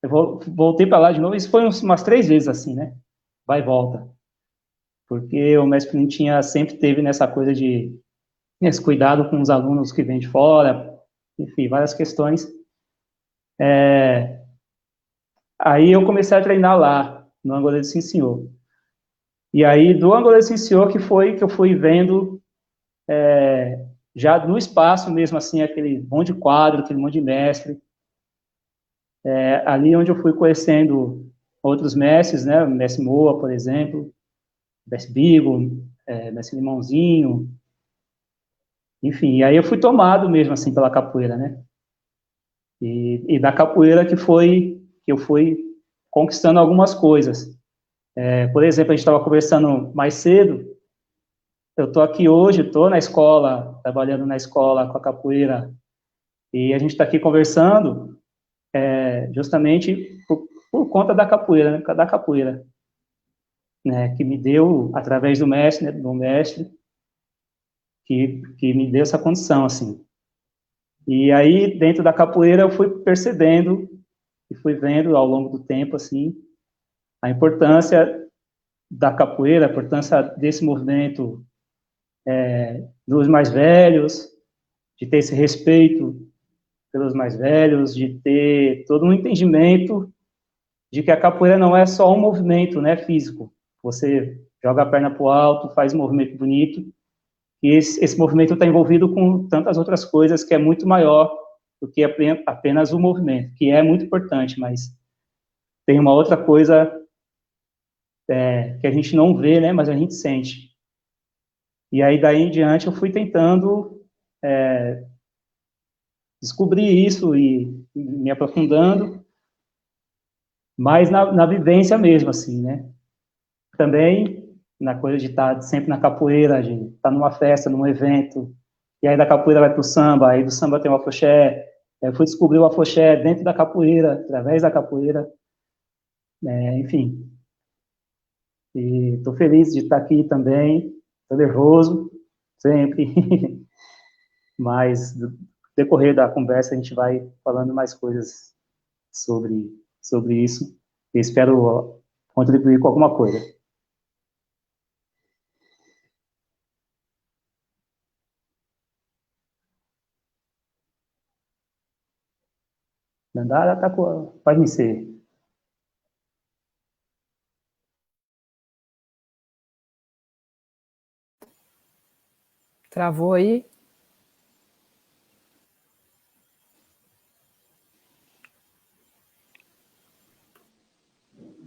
eu voltei para lá de novo, isso foi umas 3 vezes assim, né, vai e volta, porque o mestre Plínio sempre teve nessa coisa de esse cuidado com os alunos que vêm de fora, enfim, várias questões. Aí eu comecei a treinar lá, no Angoleiro Sim Senhor. E aí, do Angoleiro Sim Senhor, que foi que eu fui vendo, já no espaço mesmo, assim, aquele monte de quadro, aquele monte de mestre. Ali onde eu fui conhecendo outros mestres, né, o mestre Moa, por exemplo, mestre Bigo, mestre Limãozinho, enfim, e aí eu fui tomado mesmo, assim, pela capoeira, né? E da capoeira que eu fui conquistando algumas coisas. Por exemplo, a gente estava conversando mais cedo, eu estou aqui hoje, estou na escola, trabalhando na escola com a capoeira, e a gente está aqui conversando justamente por conta da capoeira, né, por causa da capoeira, né, que me deu, através do mestre, né, do mestre, que me deu essa condição, assim. E aí, dentro da capoeira, eu fui percebendo e fui vendo ao longo do tempo, assim, a importância da capoeira, a importância desse movimento dos mais velhos, de ter esse respeito pelos mais velhos, de ter todo um entendimento de que a capoeira não é só um movimento, né, físico. Você joga a perna para o alto, faz um movimento bonito, e esse movimento está envolvido com tantas outras coisas que é muito maior do que apenas o movimento, que é muito importante, mas tem uma outra coisa que a gente não vê, né, mas a gente sente. E aí, daí em diante, eu fui tentando descobrir isso e me aprofundando, mas na vivência mesmo, assim, né? Também na coisa de estar sempre na capoeira, de estar numa festa, num evento, e aí da capoeira vai para o samba, aí do samba tem o afoxé, eu fui descobrir o afoxé dentro da capoeira, através da capoeira, enfim. E estou feliz de estar aqui também, estou nervoso, sempre, mas no decorrer da conversa a gente vai falando mais coisas sobre isso, e espero contribuir com alguma coisa. Dandara tá com... Pode me ser. Travou aí?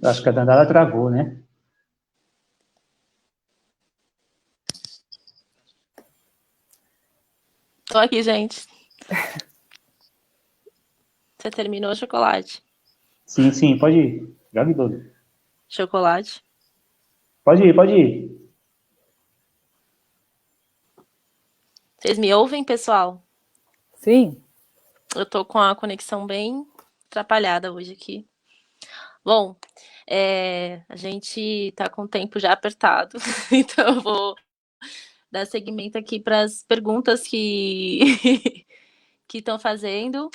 Acho que a Dandara travou, né? Tô aqui, gente. Você terminou o chocolate? Sim, pode ir. Jogue todo. Chocolate. Pode ir. Vocês me ouvem, pessoal? Sim. Eu tô com a conexão bem atrapalhada hoje aqui. Bom, a gente tá com o tempo já apertado, então eu vou dar seguimento aqui para as perguntas que que estão fazendo.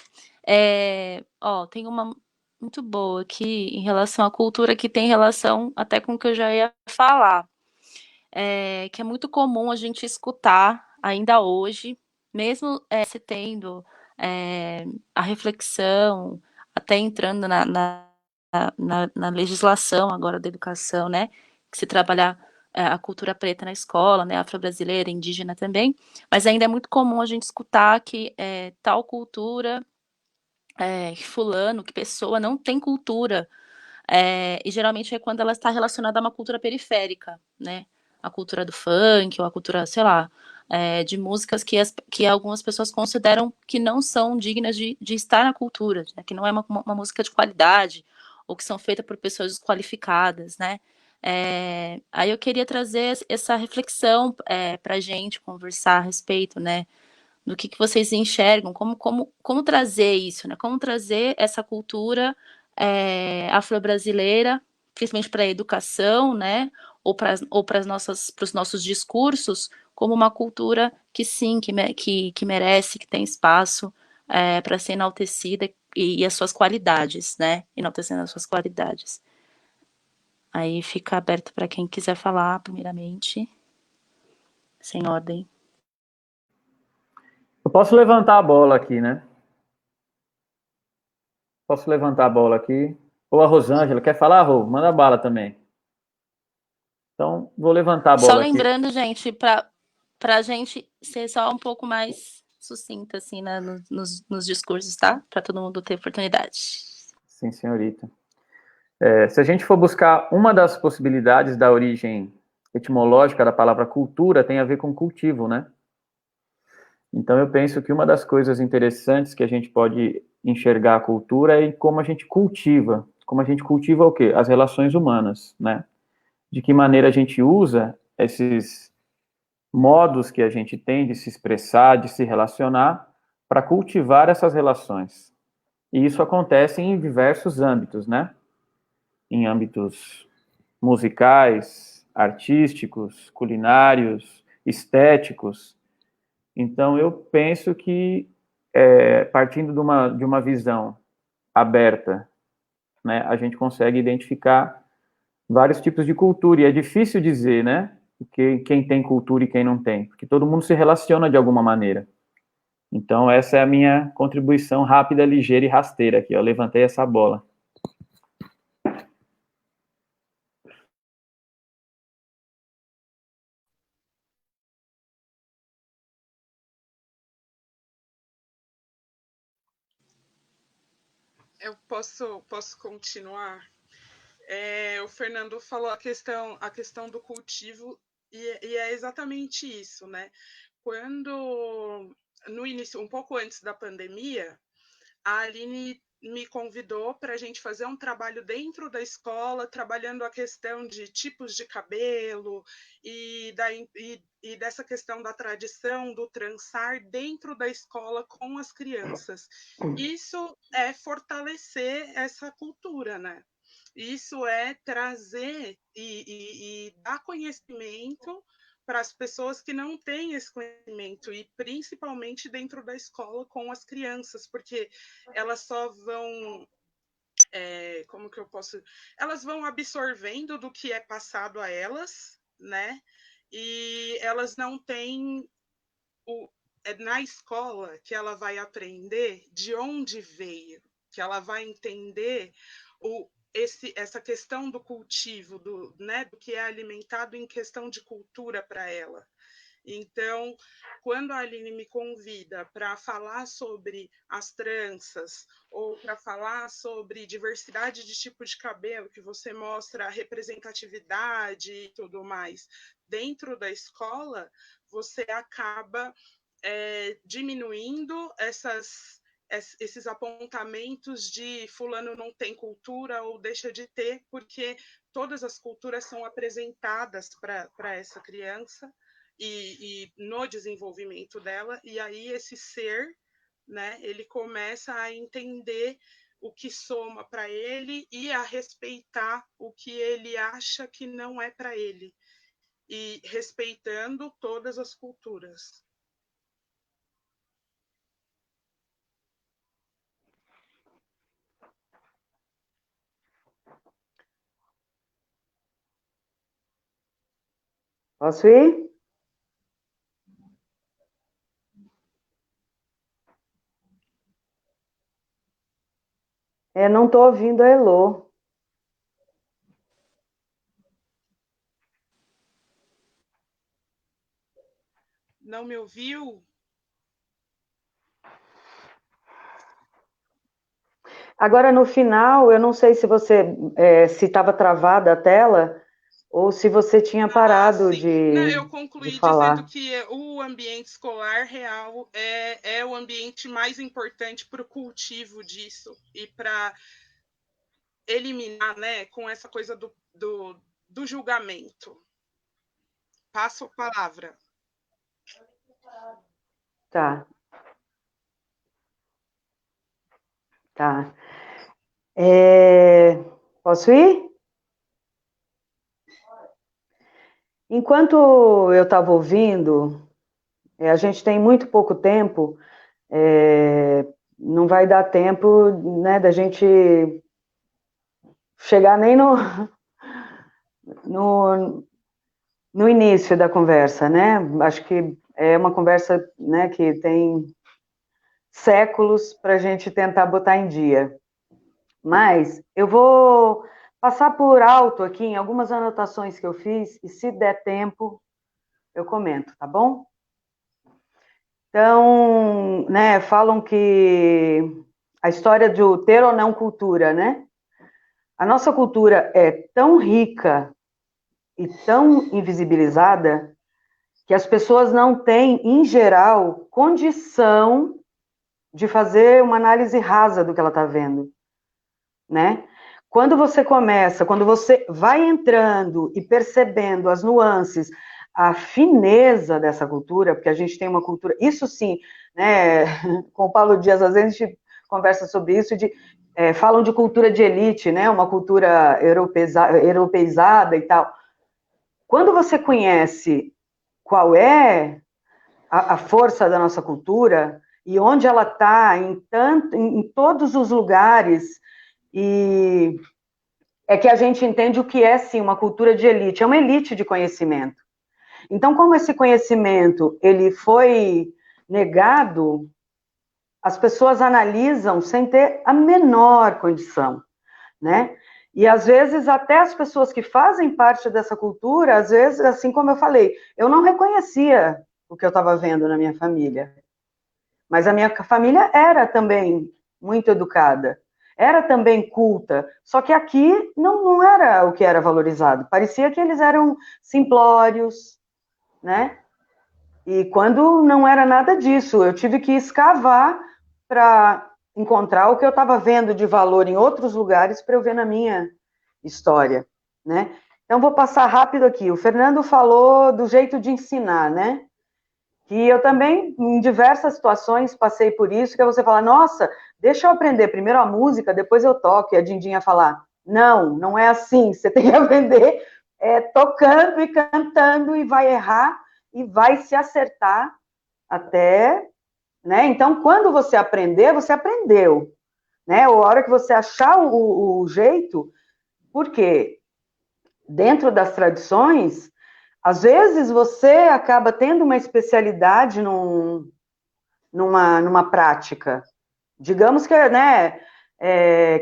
Tem uma muito boa aqui em relação à cultura que tem relação até com o que eu já ia falar. Que é muito comum a gente escutar ainda hoje, mesmo se tendo a reflexão, até entrando na legislação agora da educação, né? Que se trabalhar a cultura preta na escola, né? Afro-brasileira, indígena também, mas ainda é muito comum a gente escutar que tal cultura, fulano, que pessoa não tem cultura. E geralmente é quando ela está relacionada a uma cultura periférica, né? A cultura do funk, ou a cultura, sei lá, de músicas que algumas pessoas consideram que não são dignas de estar na cultura, né? Que não é uma música de qualidade, ou que são feitas por pessoas desqualificadas, né? Aí eu queria trazer essa reflexão para a gente conversar a respeito, né? Do que vocês enxergam, como trazer isso, né? Como trazer essa cultura afro-brasileira, principalmente para a educação, né? Ou para os nossos discursos, como uma cultura que sim, que merece, que tem espaço para ser enaltecida e as suas qualidades, né? Enaltecendo as suas qualidades. Aí fica aberto para quem quiser falar, primeiramente, sem ordem. Eu posso levantar a bola aqui, né? Posso levantar a bola aqui. Ou a Rosângela, quer falar, Rô? Manda bala também. Então, vou levantar a Só bola aqui. lembrando, gente, para a gente ser só um pouco mais sucinta, assim, né, nos discursos, tá? Para todo mundo ter oportunidade. Sim, senhorita. Se a gente for buscar uma das possibilidades da origem etimológica da palavra cultura, tem a ver com cultivo, né? Então, eu penso que uma das coisas interessantes que a gente pode enxergar a cultura é como a gente cultiva. Como a gente cultiva o quê? As relações humanas, né? De que maneira a gente usa esses modos que a gente tem de se expressar, de se relacionar, para cultivar essas relações. E isso acontece em diversos âmbitos, né? Em âmbitos musicais, artísticos, culinários, estéticos. Então, eu penso que, partindo de uma visão aberta, né, a gente consegue identificar vários tipos de cultura, e é difícil dizer, né, quem tem cultura e quem não tem, porque todo mundo se relaciona de alguma maneira. Então, essa é a minha contribuição rápida, ligeira e rasteira aqui, eu levantei essa bola. Eu posso continuar? O Fernando falou a questão do cultivo, e é exatamente isso, né? Quando, no início, um pouco antes da pandemia, a Aline me convidou para a gente fazer um trabalho dentro da escola, trabalhando a questão de tipos de cabelo e dessa questão da tradição do trançar dentro da escola com as crianças. Isso é fortalecer essa cultura, né? Isso é trazer e dar conhecimento para as pessoas que não têm esse conhecimento, e principalmente dentro da escola com as crianças, porque elas só vão, como que eu posso, elas vão absorvendo do que é passado a elas, né? E elas não têm na escola que ela vai aprender de onde veio, que ela vai entender essa questão do cultivo, né, do que é alimentado em questão de cultura para ela. Então, quando a Aline me convida para falar sobre as tranças ou para falar sobre diversidade de tipo de cabelo, que você mostra a representatividade e tudo mais dentro da escola, você acaba diminuindo esses apontamentos de fulano não tem cultura ou deixa de ter, porque todas as culturas são apresentadas para essa criança e no desenvolvimento dela, e aí esse ser, né, ele começa a entender o que soma para ele e a respeitar o que ele acha que não é para ele, e respeitando todas as culturas. Posso ir? Não estou ouvindo a Elô. Não me ouviu? Agora, no final, eu não sei se você se estava travada a tela ou se você tinha parado Eu concluí de falar. dizendo que o ambiente escolar real é o ambiente mais importante para o cultivo disso e para eliminar, né, com essa coisa do julgamento. Passo a palavra. Tá. Posso ir? Enquanto eu estava ouvindo, a gente tem muito pouco tempo, não vai dar tempo, né, da gente chegar nem no início da conversa, né? Acho que é uma conversa, né, que tem séculos para a gente tentar botar em dia. Mas eu vou passar por alto aqui em algumas anotações que eu fiz, e se der tempo, eu comento, tá bom? Então, né, falam que a história de ter ou não cultura, né? A nossa cultura é tão rica e tão invisibilizada que as pessoas não têm, em geral, condição de fazer uma análise rasa do que ela está vendo, né? Quando você vai entrando e percebendo as nuances, a fineza dessa cultura, porque a gente tem uma cultura, isso sim, né, com o Paulo Dias, às vezes a gente conversa sobre isso, falam de cultura de elite, né, uma cultura europeizada e tal. Quando você conhece qual é a força da nossa cultura e onde ela está em todos os lugares, e é que a gente entende o que é, sim, uma cultura de elite, é uma elite de conhecimento. Então, como esse conhecimento ele foi negado, as pessoas analisam sem ter a menor condição, né? E, às vezes, até as pessoas que fazem parte dessa cultura, às vezes, assim como eu falei, eu não reconhecia o que eu estava vendo na minha família. Mas a minha família era também muito educada, era também culta, só que aqui não era o que era valorizado. Parecia que eles eram simplórios, né? E quando não era nada disso, eu tive que escavar para encontrar o que eu estava vendo de valor em outros lugares para eu ver na minha história, né? Então, vou passar rápido aqui. O Fernando falou do jeito de ensinar, né? Que eu também, em diversas situações, passei por isso, que é você falar, nossa, deixa eu aprender primeiro a música, depois eu toco, e a Dindinha falar, não é assim, você tem que aprender tocando e cantando, e vai errar, e vai se acertar até, né? Então, quando você aprender, você aprendeu, né? A hora que você achar o jeito, porque dentro das tradições, às vezes você acaba tendo uma especialidade numa prática. Digamos que, né,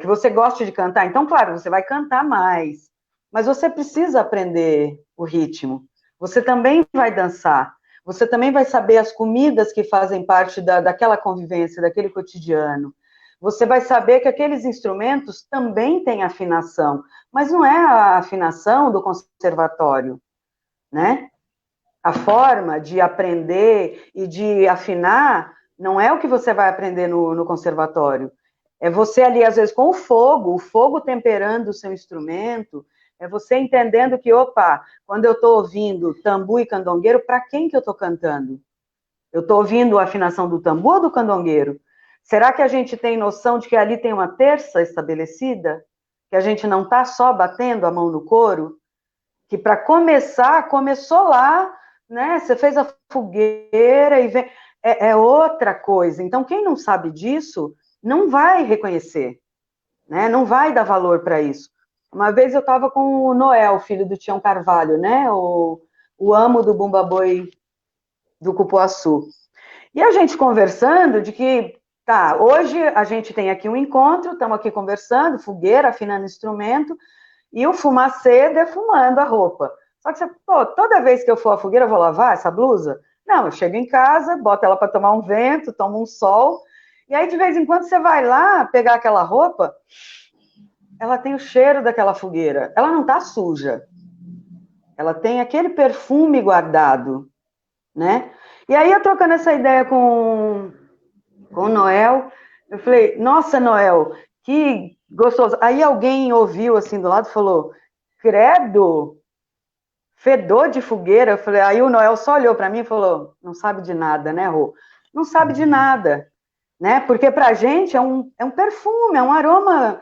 que você goste de cantar. Então, claro, você vai cantar mais. Mas você precisa aprender o ritmo. Você também vai dançar. você também vai saber as comidas que fazem parte daquela convivência, daquele cotidiano. Você vai saber que aqueles instrumentos também têm afinação, mas não é a afinação do conservatório, né? A forma de aprender e de afinar não é o que você vai aprender no conservatório. É você ali, às vezes, com o fogo temperando o seu instrumento, é você entendendo que, opa, quando eu estou ouvindo tambu e candongueiro, para quem que eu estou cantando? Eu estou ouvindo a afinação do tambu ou do candongueiro? Será que a gente tem noção de que ali tem uma terça estabelecida? Que a gente não está só batendo a mão no couro? Que para começar, começou lá, né? Você fez a fogueira e vem... É outra coisa. Então, quem não sabe disso, não vai reconhecer, né? Não vai dar valor para isso. Uma vez eu estava com o Noel, filho do Tião Carvalho, né? O amo do Bumba Boi do Cupuaçu. E a gente conversando de que, tá, hoje a gente tem aqui um encontro, estamos aqui conversando, fogueira, afinando instrumento, e o fumacê defumando a roupa. Só que você, pô, toda vez que eu for à fogueira, eu vou lavar essa blusa? Não, eu chego em casa, boto ela para tomar um vento, tomo um sol, e aí de vez em quando você vai lá pegar aquela roupa, ela tem o cheiro daquela fogueira, ela não está suja, ela tem aquele perfume guardado, né? E aí eu trocando essa ideia com o Noel, eu falei, nossa, Noel, que gostoso. Aí alguém ouviu assim do lado e falou, credo, fedor de fogueira. Eu falei, aí o Noel só olhou para mim e falou, não sabe de nada, né, Rô? Não sabe de nada, né? Porque para a gente é um perfume, é um aroma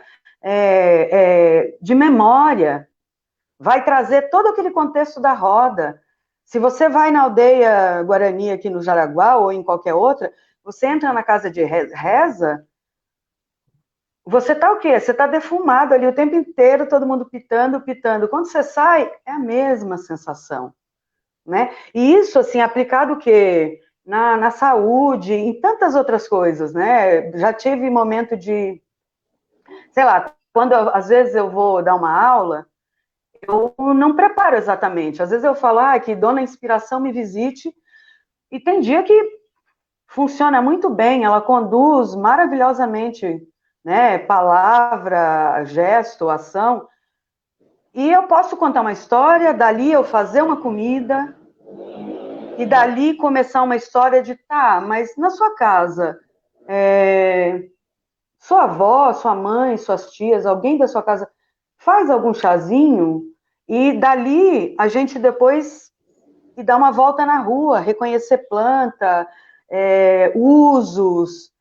de memória. Vai trazer todo aquele contexto da roda. Se você vai na aldeia Guarani aqui no Jaraguá ou em qualquer outra, você entra na casa de reza, você tá o quê? Você tá defumado ali o tempo inteiro, todo mundo pitando, pitando. Quando você sai, é a mesma sensação, né? E isso, assim, aplicado o quê? Na saúde, em tantas outras coisas, né? Já tive momento de, sei lá, às vezes eu vou dar uma aula, eu não preparo exatamente. Às vezes eu falo, que dona inspiração me visite, e tem dia que funciona muito bem, ela conduz maravilhosamente, né, palavra, gesto, ação, e eu posso contar uma história, dali eu fazer uma comida, e dali começar uma história de, mas na sua casa, sua avó, sua mãe, suas tias, alguém da sua casa faz algum chazinho, e dali a gente depois dá uma volta na rua, reconhecer planta, usos,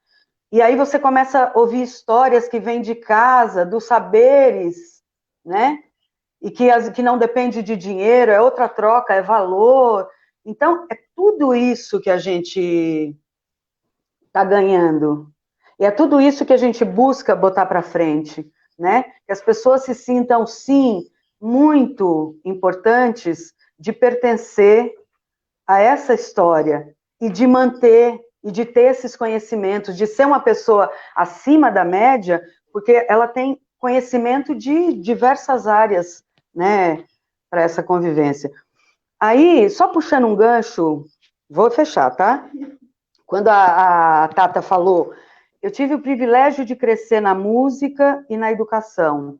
e aí você começa a ouvir histórias que vêm de casa, dos saberes, né? E que não depende de dinheiro, é outra troca, é valor. Então, é tudo isso que a gente está ganhando. E é tudo isso que a gente busca botar para frente, né? Que as pessoas se sintam, sim, muito importantes de pertencer a essa história e de manter e de ter esses conhecimentos, de ser uma pessoa acima da média, porque ela tem conhecimento de diversas áreas, né, para essa convivência. Aí, só puxando um gancho, vou fechar, tá? Quando a Tata falou, eu tive o privilégio de crescer na música e na educação.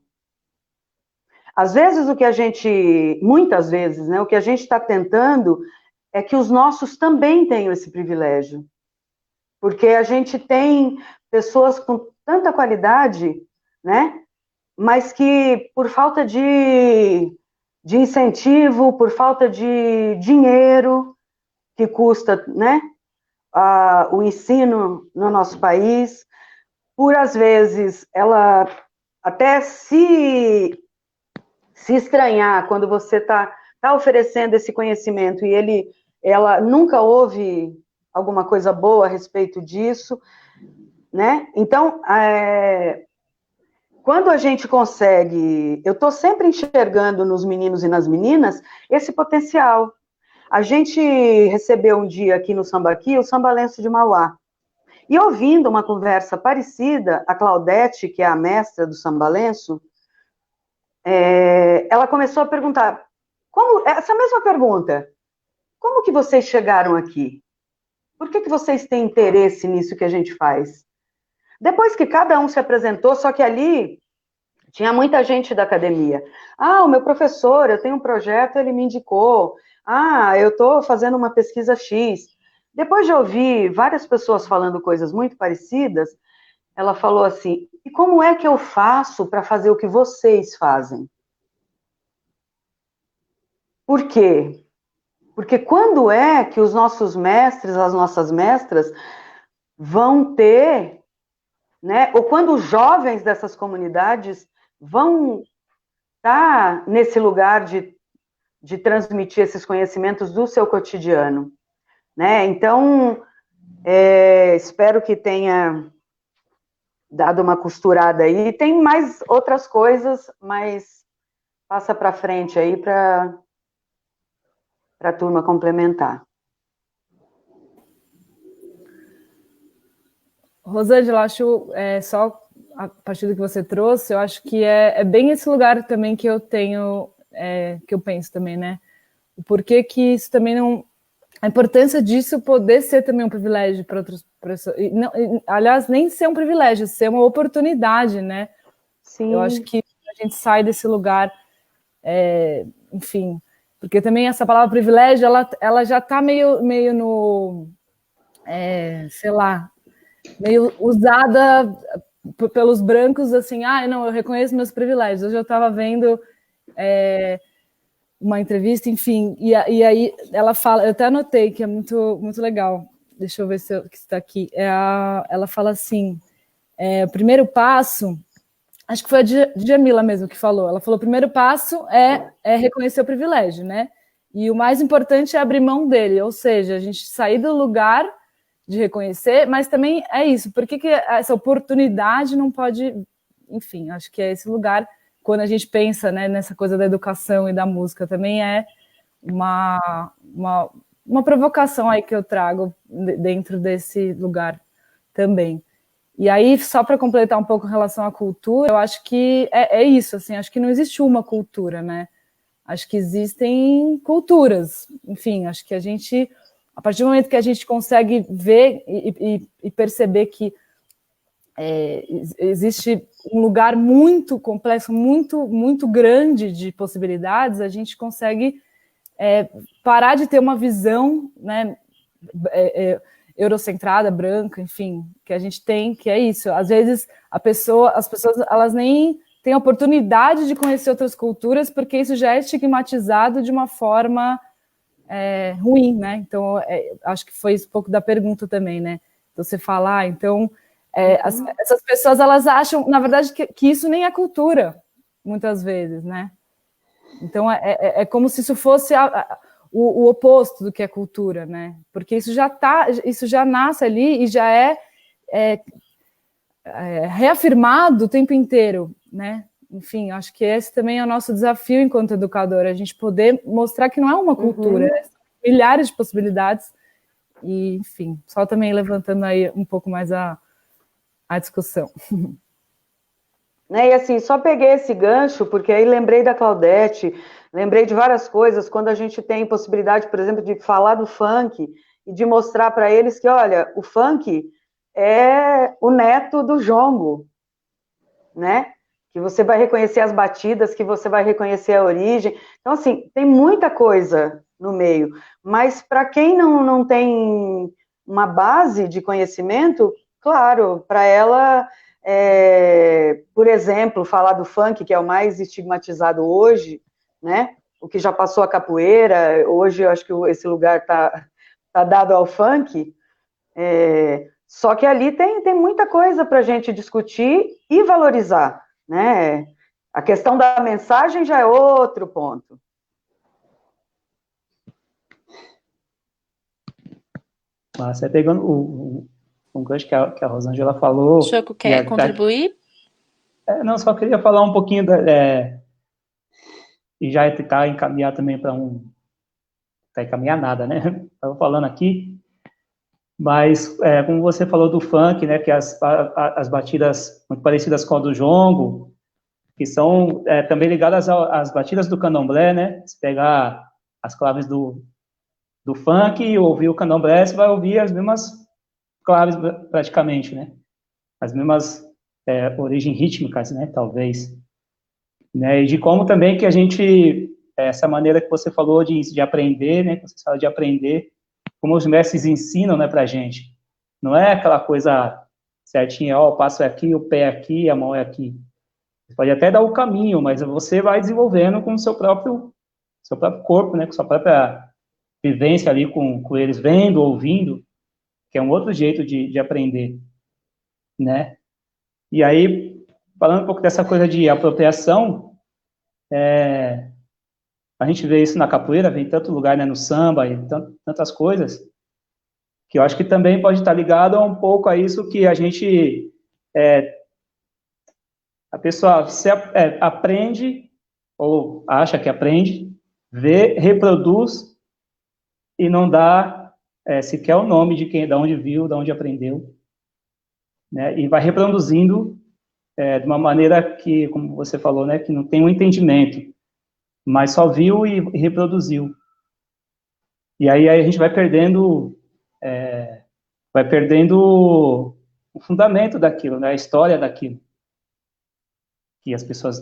Às vezes muitas vezes, né, o que a gente está tentando é que os nossos também tenham esse privilégio. Porque a gente tem pessoas com tanta qualidade, né? Mas que por falta de incentivo, por falta de dinheiro que custa, né? O ensino no nosso país, por às vezes ela até se estranhar quando você está oferecendo esse conhecimento e ela nunca ouve alguma coisa boa a respeito disso, né? Então, quando a gente consegue, eu estou sempre enxergando nos meninos e nas meninas esse potencial. A gente recebeu um dia aqui no Sambaqui o Sambalenço de Mauá, e ouvindo uma conversa parecida, a Claudete, que é a mestra do Sambalenço, ela começou a perguntar, essa mesma pergunta, como que vocês chegaram aqui? Por que vocês têm interesse nisso que a gente faz? Depois que cada um se apresentou, só que ali tinha muita gente da academia. Ah, o meu professor, eu tenho um projeto, ele me indicou. Ah, eu estou fazendo uma pesquisa X. Depois de ouvir várias pessoas falando coisas muito parecidas, ela falou assim, e como é que eu faço para fazer o que vocês fazem? Por quê? Porque quando é que os nossos mestres, as nossas mestras, vão ter, né? Ou quando os jovens dessas comunidades vão estar nesse lugar de transmitir esses conhecimentos do seu cotidiano, né? Então, espero que tenha dado uma costurada aí. Tem mais outras coisas, mas passa para frente aí para a turma complementar. Rosângela, acho, só a partir do que você trouxe, eu acho que é bem esse lugar também que eu tenho, que eu penso também, né? O porquê que isso também não... A importância disso poder ser também um privilégio para outras pessoas. Aliás, nem ser um privilégio, ser uma oportunidade, né? Sim. Eu acho que a gente sai desse lugar, enfim, porque também essa palavra privilégio, ela já está meio no, sei lá, meio usada pelos brancos, assim, não, eu reconheço meus privilégios. Hoje eu estava vendo uma entrevista, enfim, e aí ela fala, eu até anotei que é muito, muito legal, deixa eu ver se está aqui, ela fala assim, o primeiro passo, acho que foi a Djamila mesmo que falou, ela falou, o primeiro passo é reconhecer o privilégio, né, e o mais importante é abrir mão dele, ou seja, a gente sair do lugar de reconhecer, mas também é isso, por que essa oportunidade não pode, enfim, acho que é esse lugar, quando a gente pensa, né, nessa coisa da educação e da música, também é uma provocação aí que eu trago dentro desse lugar também. E aí, só para completar um pouco em relação à cultura, eu acho que é isso, assim, acho que não existe uma cultura, né? Acho que existem culturas, enfim, acho que a gente, a partir do momento que a gente consegue ver e perceber que existe um lugar muito complexo, muito, muito grande de possibilidades, a gente consegue parar de ter uma visão, né, eurocentrada, branca, enfim, que a gente tem, que é isso. Às vezes as pessoas elas nem têm a oportunidade de conhecer outras culturas, porque isso já é estigmatizado de uma forma ruim, né? Então, acho que foi um pouco da pergunta também, né? Então, você fala, então... essas pessoas, elas acham, na verdade, que isso nem é cultura, muitas vezes, né? Então, é como se isso fosse o oposto do que é cultura, né? Porque isso já nasce ali e já é reafirmado o tempo inteiro, né? Enfim, acho que esse também é o nosso desafio enquanto educadora, a gente poder mostrar que não é uma cultura, milhares de possibilidades, e, enfim, só também levantando aí um pouco mais a discussão. E assim, só peguei esse gancho, porque aí lembrei da Claudete, lembrei de várias coisas, quando a gente tem possibilidade, por exemplo, de falar do funk e de mostrar para eles que, olha, o funk é o neto do jongo, né? Que você vai reconhecer as batidas, que você vai reconhecer a origem. Então, assim, tem muita coisa no meio, mas para quem não tem uma base de conhecimento, claro, para ela, por exemplo, falar do funk, que é o mais estigmatizado hoje, né? O que já passou a capoeira, hoje eu acho que esse lugar está dado ao funk, só que ali tem muita coisa para a gente discutir e valorizar, né? A questão da mensagem já é outro ponto. Mas pegando um gancho que a Rosângela falou... Choco, quer contribuir? Não, só queria falar um pouquinho e já tentar encaminhar também para Não encaminhar nada, né? Estava falando aqui, mas como você falou do funk, né, que as batidas muito parecidas com a do jongo, que são também ligadas às batidas do candomblé, né? Se pegar as claves do do funk, ouvir o candomblé, você vai ouvir as mesmas claves praticamente, né? As mesmas origens rítmicas, né? Talvez. Né? E de como também que a gente, essa maneira que você falou de aprender, né? Que você fala de aprender, como os mestres ensinam, né, pra gente. Não é aquela coisa certinha, ó, o passo é aqui, o pé é aqui, a mão é aqui. Você pode até dar o caminho, mas você vai desenvolvendo com o seu próprio corpo, né? Com sua própria vivência ali com eles, vendo, ouvindo, que é um outro jeito de aprender, né? E aí, falando um pouco dessa coisa de apropriação, a gente vê isso na capoeira, vê em tanto lugar, né, no samba e tantas coisas, que eu acho que também pode estar ligado a um pouco a isso que a gente, a pessoa aprende, ou acha que aprende, vê, reproduz, e não dá sequer o nome de onde viu, de onde aprendeu, né, e vai reproduzindo de uma maneira que, como você falou, né, que não tem um entendimento, mas só viu e reproduziu. E aí a gente vai perdendo o fundamento daquilo, né, a história daquilo, que as pessoas,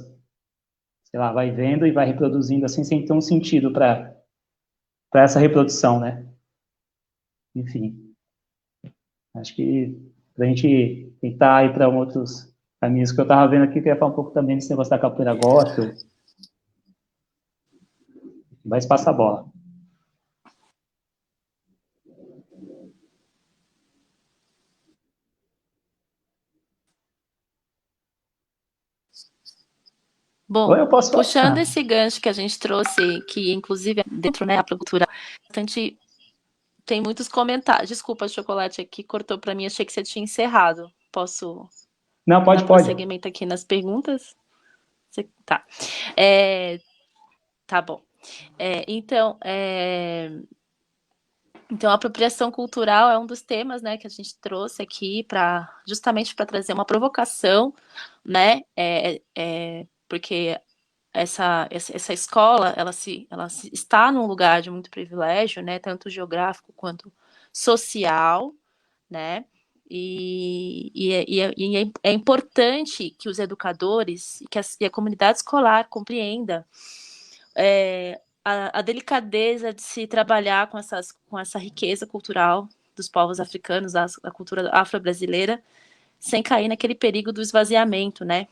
sei lá, vai vendo e vai reproduzindo assim, sem ter um sentido para essa reprodução, né. Enfim, acho que para a gente tentar ir para outros caminhos que eu estava vendo aqui, eu queria falar um pouco também desse negócio da capoeira gospel. Vai passar a bola. Bom, Ou eu posso falar. puxando esse gancho que a gente trouxe, que inclusive dentro, né, a cultura, bastante, tem muitos comentários. Desculpa, Chocolate, aqui cortou para mim, achei que você tinha encerrado. Posso Não, dar pode. prosseguimento aqui nas perguntas? Tá. Tá bom. Então, a apropriação cultural é um dos temas, né, que a gente trouxe aqui justamente para trazer uma provocação, né, porque essa escola, ela está num lugar de muito privilégio, né, tanto geográfico quanto social, né, é importante que os educadores e a comunidade escolar compreenda a delicadeza de se trabalhar com essa riqueza cultural dos povos africanos, a cultura afro-brasileira, sem cair naquele perigo do esvaziamento, né?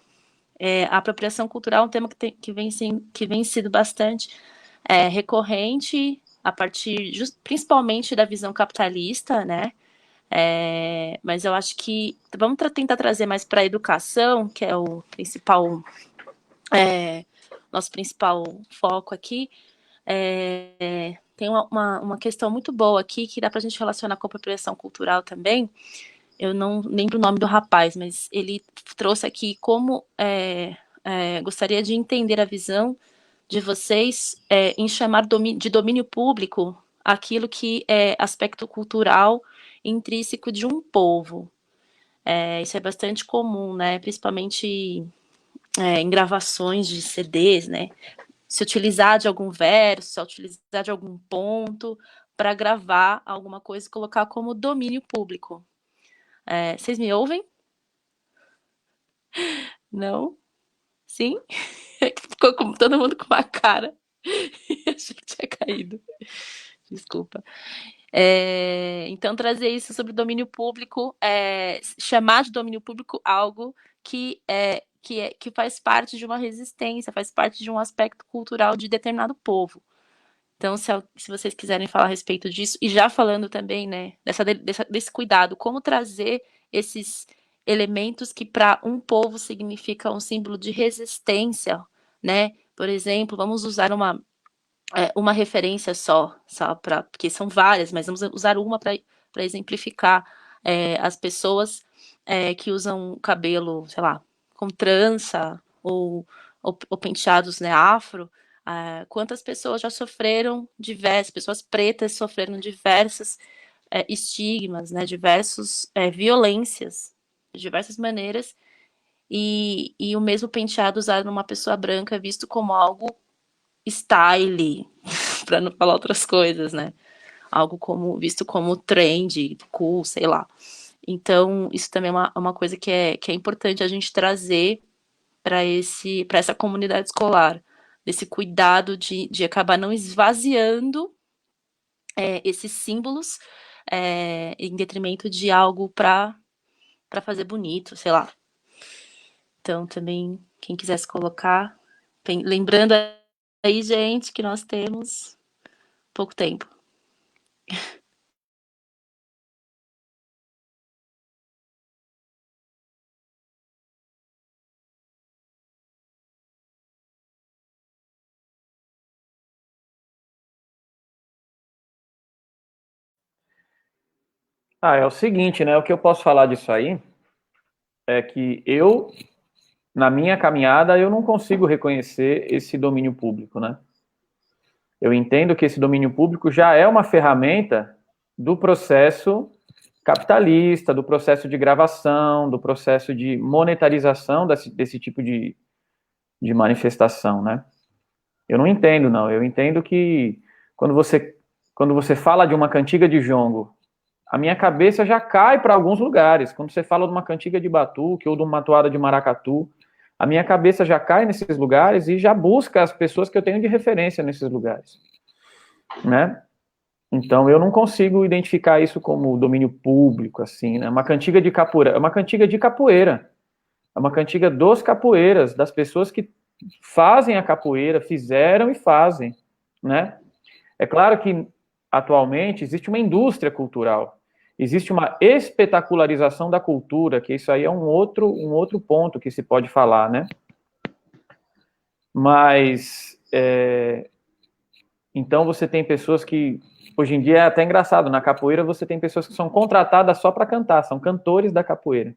A apropriação cultural é um tema que vem sido bastante recorrente a partir principalmente da visão capitalista, né? Mas eu acho que vamos tentar trazer mais para a educação, que é o principal nosso principal foco aqui. Tem uma questão muito boa aqui que dá para a gente relacionar com a apropriação cultural também. Eu não lembro o nome do rapaz, mas ele trouxe aqui como gostaria de entender a visão de vocês em chamar de domínio público aquilo que é aspecto cultural intrínseco de um povo. Isso é bastante comum, né? Principalmente em gravações de CDs, né? Se utilizar de algum verso, se utilizar de algum ponto para gravar alguma coisa e colocar como domínio público. Vocês me ouvem? Não? Sim? Ficou todo mundo com uma cara. Achei que tinha caído. Desculpa. Então, trazer isso sobre domínio público, chamar de domínio público algo que faz parte de uma resistência, faz parte de um aspecto cultural de determinado povo. Então, se vocês quiserem falar a respeito disso, e já falando também, né, desse cuidado, como trazer esses elementos que para um povo significa um símbolo de resistência, né? Por exemplo, vamos usar uma referência só porque são várias, mas vamos usar uma para exemplificar as pessoas que usam cabelo, sei lá, com trança ou penteados, né, afro. Quantas pessoas já sofreram pessoas pretas sofreram diversos estigmas, né, diversas violências, de diversas maneiras, e o mesmo penteado usado numa pessoa branca é visto como algo style, para não falar outras coisas, né? algo visto como trend, cool, sei lá. Então, isso também é uma coisa que é importante a gente trazer para essa comunidade escolar, desse cuidado de acabar não esvaziando esses símbolos em detrimento de algo para fazer bonito, sei lá. Então, também, quem quiser se colocar, lembrando aí, gente, que nós temos pouco tempo. É o seguinte, né? O que eu posso falar disso aí é que eu, na minha caminhada, eu não consigo reconhecer esse domínio público, né? Eu entendo que esse domínio público já é uma ferramenta do processo capitalista, do processo de gravação, do processo de monetarização desse tipo de manifestação, né? Eu não entendo, não. Eu entendo que quando você fala de uma cantiga de jongo, a minha cabeça já cai para alguns lugares. Quando você fala de uma cantiga de batuque ou de uma toada de maracatu, a minha cabeça já cai nesses lugares e já busca as pessoas que eu tenho de referência nesses lugares, né? Então eu não consigo identificar isso como domínio público, assim, né? Uma cantiga de capoeira, é uma cantiga de capoeira, é uma cantiga dos capoeiras, das pessoas que fazem a capoeira, fizeram e fazem, né? É claro que atualmente existe uma indústria cultural, existe uma espetacularização da cultura, que isso aí é um outro ponto que se pode falar, né? Mas, então você tem pessoas que, hoje em dia é até engraçado, na capoeira você tem pessoas que são contratadas só para cantar, são cantores da capoeira.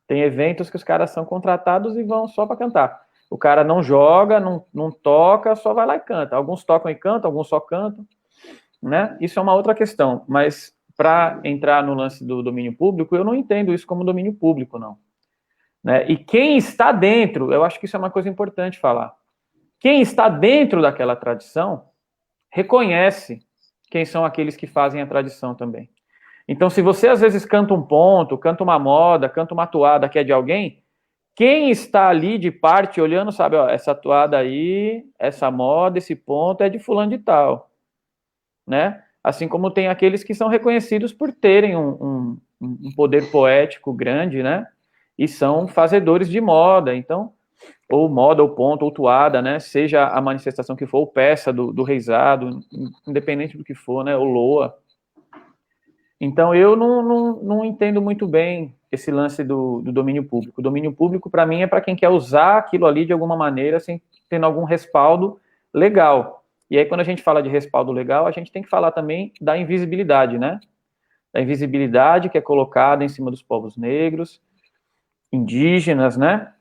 Tem eventos que os caras são contratados e vão só para cantar. O cara não joga, não toca, só vai lá e canta. Alguns tocam e cantam, alguns só cantam, né? Isso é uma outra questão, mas para entrar no lance do domínio público, eu não entendo isso como domínio público, não. Né? E quem está dentro, eu acho que isso é uma coisa importante falar. Quem está dentro daquela tradição reconhece quem são aqueles que fazem a tradição também. Então, se você às vezes canta um ponto, canta uma moda, canta uma toada que é de alguém, quem está ali de parte olhando sabe, ó, essa toada aí, essa moda, esse ponto é de fulano de tal, né? Assim como tem aqueles que são reconhecidos por terem um poder poético grande, né? E são fazedores de moda, então, ou moda, ou ponto, ou toada, né? Seja a manifestação que for, ou peça do reizado, independente do que for, né? Ou loa. Então, eu não entendo muito bem esse lance do domínio público. O domínio público, para mim, é para quem quer usar aquilo ali de alguma maneira, sem tendo algum respaldo legal. E aí, quando a gente fala de respaldo legal, a gente tem que falar também da invisibilidade, né? Da invisibilidade que é colocada em cima dos povos negros, indígenas, né?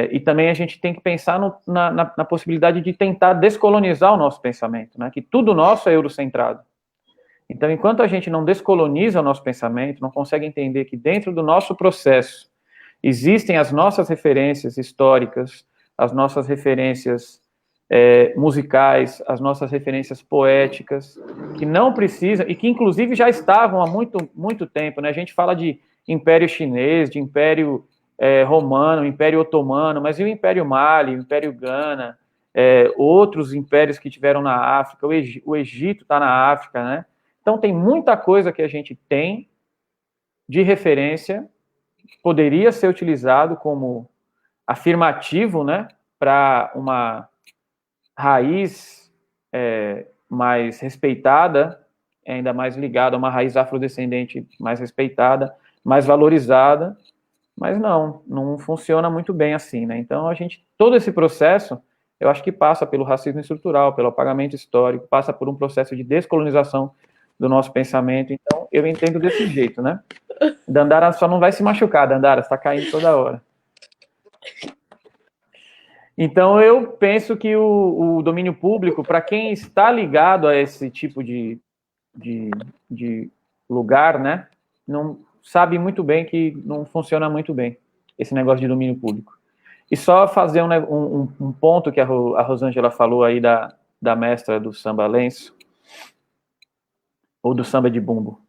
E também a gente tem que pensar na possibilidade de tentar descolonizar o nosso pensamento, né? Que tudo nosso é eurocentrado. Então, enquanto a gente não descoloniza o nosso pensamento, não consegue entender que dentro do nosso processo existem as nossas referências históricas, as nossas referências musicais, as nossas referências poéticas, que não precisam, e que inclusive já estavam há muito tempo, né? A gente fala de Império Chinês, de Império Romano, Império Otomano, mas e o Império Mali, o Império Gana, outros impérios que tiveram na África, o Egito está na África, né? Então tem muita coisa que a gente tem de referência, poderia ser utilizado como afirmativo, né, para uma raiz mais respeitada, ainda mais ligada a uma raiz afrodescendente mais respeitada, mais valorizada, mas não funciona muito bem assim, né? Então todo esse processo, eu acho que passa pelo racismo estrutural, pelo apagamento histórico, passa por um processo de descolonização do nosso pensamento, então eu entendo desse jeito, né? Dandara só não vai se machucar, Dandara, está caindo toda hora. Então, eu penso que o domínio público, para quem está ligado a esse tipo de lugar, né, não sabe muito bem que não funciona muito bem esse negócio de domínio público. E só fazer um ponto que a Rosângela falou aí da mestra do samba lenço. Ou do samba de bumbo?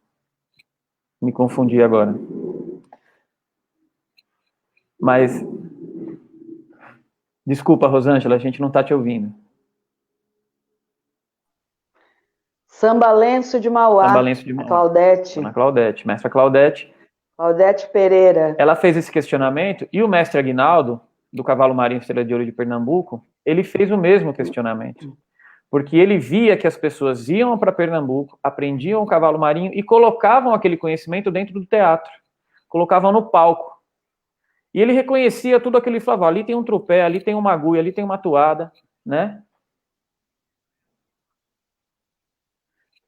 Me confundi agora. Mas, desculpa, Rosângela, a gente não está te ouvindo. Samba Lenço de Mauá, Samba Lenço de Mauá. Claudete. Ana Claudete, mestra Claudete. Claudete Pereira. Ela fez esse questionamento, e o mestre Aguinaldo, do Cavalo Marinho Estrela de Ouro de Pernambuco, ele fez o mesmo questionamento. Porque ele via que as pessoas iam para Pernambuco, aprendiam o cavalo marinho e colocavam aquele conhecimento dentro do teatro. Colocavam no palco. E ele reconhecia tudo aquilo e falava, ali tem um tropé, ali tem uma agulha, ali tem uma toada, né?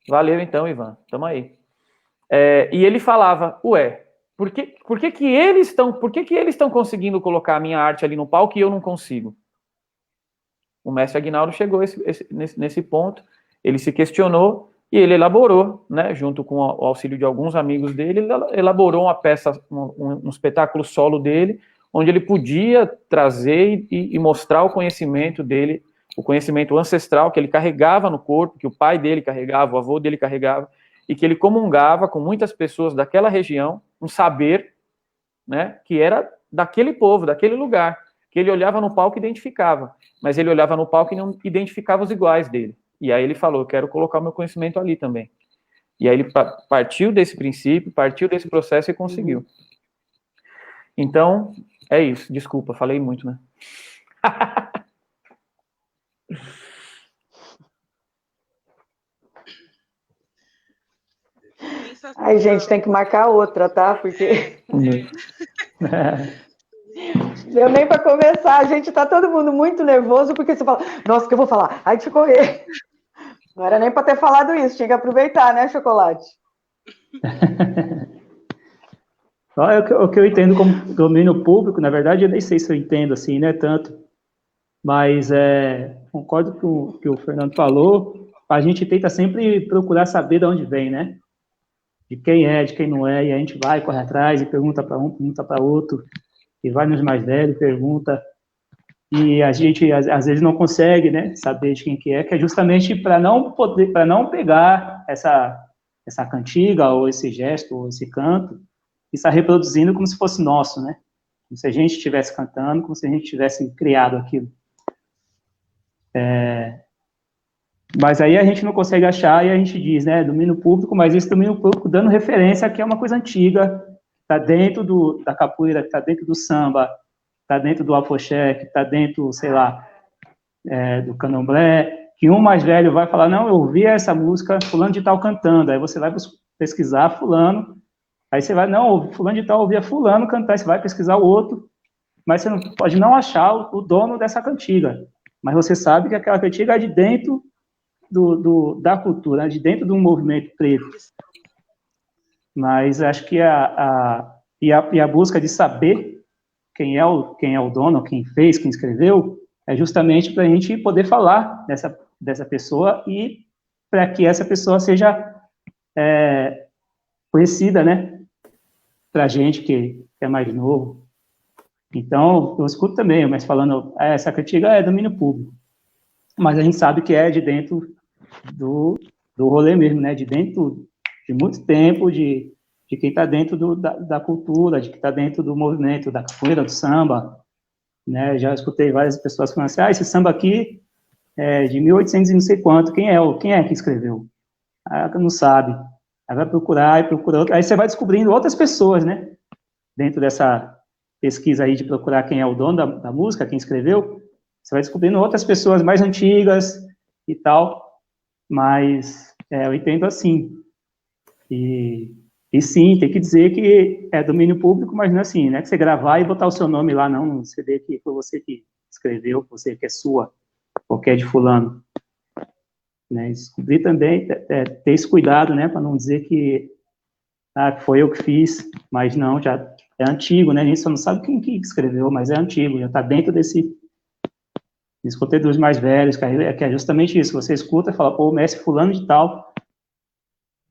Valeu então, Ivan. Tamo aí. E ele falava, por que eles estão conseguindo colocar a minha arte ali no palco e eu não consigo? O mestre Aguinaldo chegou nesse ponto, ele se questionou e ele elaborou, né, junto com o auxílio de alguns amigos dele, ele elaborou uma peça, um espetáculo solo dele, onde ele podia trazer e mostrar o conhecimento dele, o conhecimento ancestral que ele carregava no corpo, que o pai dele carregava, o avô dele carregava, e que ele comungava com muitas pessoas daquela região, um saber, né, que era daquele povo, daquele lugar, que ele olhava no palco e identificava, mas ele olhava no palco e não identificava os iguais dele. E aí ele falou, eu quero colocar o meu conhecimento ali também. E aí ele partiu desse princípio, partiu desse processo e conseguiu. Então, é isso. Desculpa, falei muito, né? Ai, gente, tem que marcar outra, tá? Porque... Deu nem para começar, a gente tá todo mundo muito nervoso, porque você fala, nossa, o que eu vou falar? Ai, deixa eu correr. Não era nem para ter falado isso, tinha que aproveitar, né, Chocolate? O que eu entendo como domínio público, na verdade, eu nem sei se eu entendo assim, né, tanto, mas concordo com o que o Fernando falou, a gente tenta sempre procurar saber de onde vem, né, de quem é, de quem não é, e a gente vai, corre atrás e pergunta para um, pergunta para outro, e vai nos mais velhos, pergunta, e a gente às vezes não consegue, né, saber de quem que é justamente para não pegar essa cantiga, ou esse gesto, ou esse canto, e estar reproduzindo como se fosse nosso, né, como se a gente estivesse cantando, como se a gente tivesse criado aquilo. Mas aí a gente não consegue achar, e a gente diz, né, domínio público, mas esse domínio público dando referência que é uma coisa antiga, está dentro da capoeira, está dentro do samba, está dentro do afoxé, está dentro, sei lá, do candomblé, que um mais velho vai falar, não, eu ouvi essa música, fulano de tal cantando, aí você vai pesquisar fulano, aí você vai, não, fulano de tal ouvia fulano cantar, você vai pesquisar o outro, mas você não, pode não achar o dono dessa cantiga, mas você sabe que aquela cantiga é de dentro da cultura, de dentro do movimento preto. Mas acho que a busca de saber quem é o dono, quem fez, quem escreveu, é justamente para a gente poder falar dessa pessoa e para que essa pessoa seja conhecida, né, para a gente que é mais novo. Então, eu escuto também, mas falando, essa cantiga é domínio público, mas a gente sabe que é de dentro do rolê mesmo, né, de dentro de muito tempo, de quem está dentro da cultura, de quem está dentro do movimento, da capoeira, do samba, né, já escutei várias pessoas falando assim, esse samba aqui é de 1800 e não sei quanto, quem é que escreveu? Não sabe, aí vai procurar, e procura outro, aí você vai descobrindo outras pessoas, né, dentro dessa pesquisa aí de procurar quem é o dono da música, quem escreveu, você vai descobrindo outras pessoas mais antigas e tal, mas eu entendo assim, e sim, tem que dizer que é domínio público, mas não é assim, né, que você gravar e botar o seu nome lá, não, no CD que foi você que escreveu, você que é sua, ou que é de fulano, né, descobrir também, ter esse cuidado, né, para não dizer que foi eu que fiz, mas não, já é antigo, né, a gente só não sabe quem que escreveu, mas é antigo, já está dentro desse conteúdo dos mais velhos, que é justamente isso, você escuta e fala, pô, o mestre fulano de tal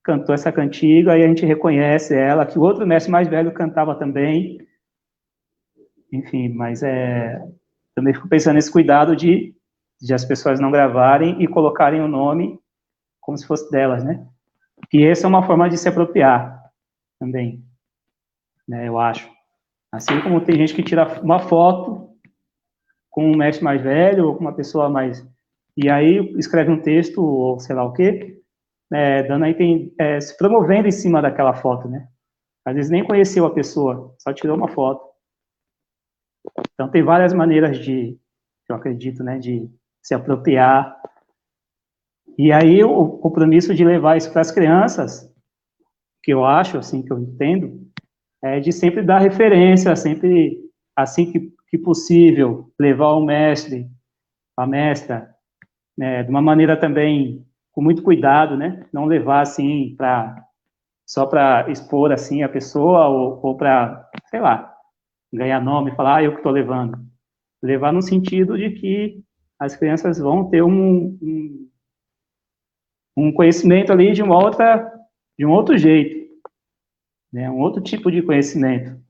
cantou essa cantiga, aí a gente reconhece ela, que o outro mestre mais velho cantava também, enfim, mas também fico pensando nesse cuidado de as pessoas não gravarem e colocarem o nome como se fosse delas, né? que essa é uma forma de se apropriar também, né, eu acho. Assim como tem gente que tira uma foto com um mestre mais velho ou com uma pessoa mais... E aí escreve um texto ou sei lá o quê, dando aí se promovendo em cima daquela foto, né? Às vezes nem conheceu a pessoa, só tirou uma foto. Então tem várias maneiras eu acredito, né, de se apropriar. E aí o compromisso de levar isso para as crianças, que eu acho, assim, que eu entendo, é de sempre dar referência, sempre, assim que possível, levar o mestre, a mestra, né, de uma maneira também com muito cuidado, né? Não levar assim só para expor assim a pessoa ou para, sei lá, ganhar nome, falar, eu que estou levando. Levar no sentido de que as crianças vão ter um conhecimento ali de um outro jeito, né? Um outro tipo de conhecimento.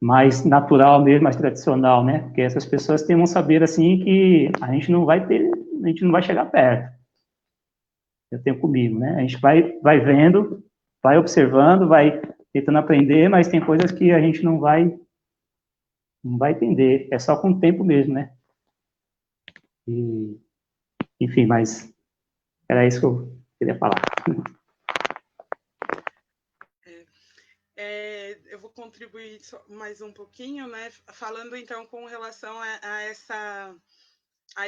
Mais natural mesmo, mais tradicional, né? Porque essas pessoas têm um saber assim que a gente não vai chegar perto. Eu tenho comigo, né? A gente vai vendo, vai observando, vai tentando aprender, mas tem coisas que a gente não vai entender. É só com o tempo mesmo, né? E, enfim, mas era isso que eu queria falar. Eu vou contribuir mais um pouquinho, né? Falando então com relação a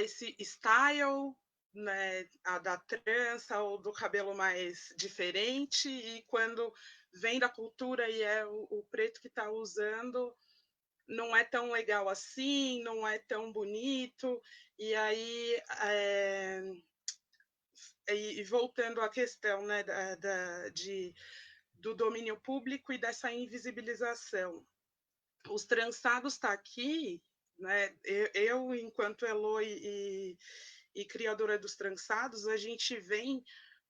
esse style, né, da trança ou do cabelo mais diferente, e quando vem da cultura e é o preto que está usando, não é tão legal assim, não é tão bonito. E aí, e voltando à questão, né, do domínio público e dessa invisibilização. Os trançados está aqui, né? Eu enquanto Elo e criadora dos trançados, a gente vem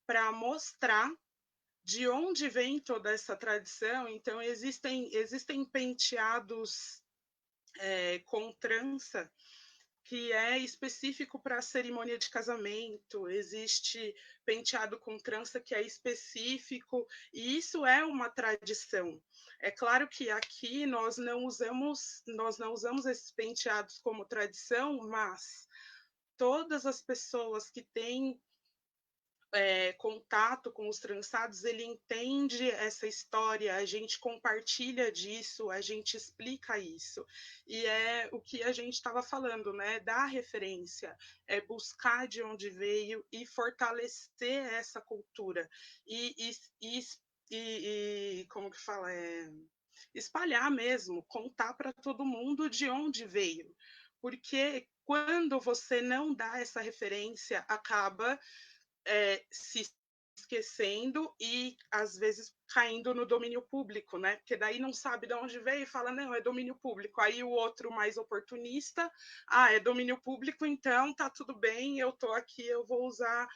para mostrar de onde vem toda essa tradição. Então, existem penteados com trança que é específico para a cerimônia de casamento, existe penteado com trança que é específico, e isso é uma tradição. É claro que aqui nós não usamos esses penteados como tradição, mas todas as pessoas que têm contato com os trançados, ele entende essa história, a gente compartilha disso, a gente explica isso. E é o que a gente estava falando, né? Dar referência, buscar de onde veio e fortalecer essa cultura. E como que fala? Espalhar mesmo, contar para todo mundo de onde veio. Porque quando você não dá essa referência, acaba se esquecendo e, às vezes, caindo no domínio público, né? Porque daí não sabe de onde veio e fala, não, é domínio público. Aí o outro mais oportunista, é domínio público, então tá tudo bem, eu tô aqui, eu vou usar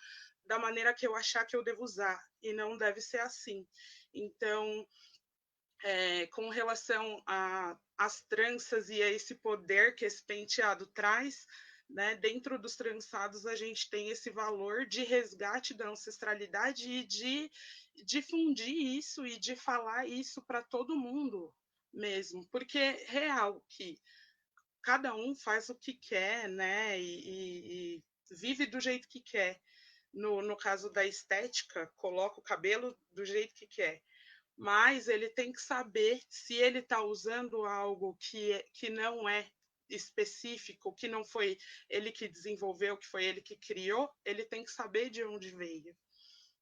da maneira que eu achar que eu devo usar. E não deve ser assim. Então, com relação às tranças e a esse poder que esse penteado traz, né, dentro dos trançados a gente tem esse valor de resgate da ancestralidade e de difundir isso e de falar isso para todo mundo mesmo, porque é real que cada um faz o que quer, né, e vive do jeito que quer. No caso da estética, coloca o cabelo do jeito que quer, mas ele tem que saber se ele está usando algo que não é específico, que não foi ele que desenvolveu, que foi ele que criou, ele tem que saber de onde veio.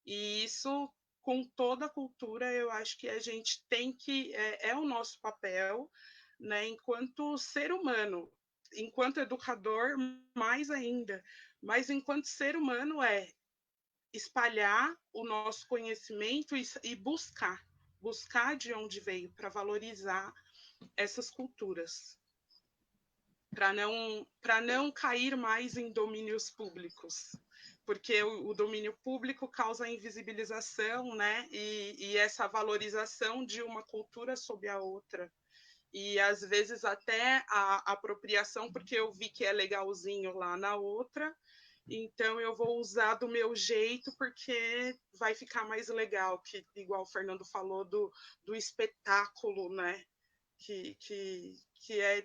E isso, com toda a cultura, eu acho que a gente tem que... É o nosso papel, né, enquanto ser humano, enquanto educador, mais ainda, mas enquanto ser humano espalhar o nosso conhecimento e buscar de onde veio, para valorizar essas culturas, para não cair mais em domínios públicos, porque o domínio público causa invisibilização, né? E essa valorização de uma cultura sobre a outra. E às vezes até a apropriação, porque eu vi que é legalzinho lá na outra, então eu vou usar do meu jeito, porque vai ficar mais legal, que, igual o Fernando falou, do espetáculo, né? Que é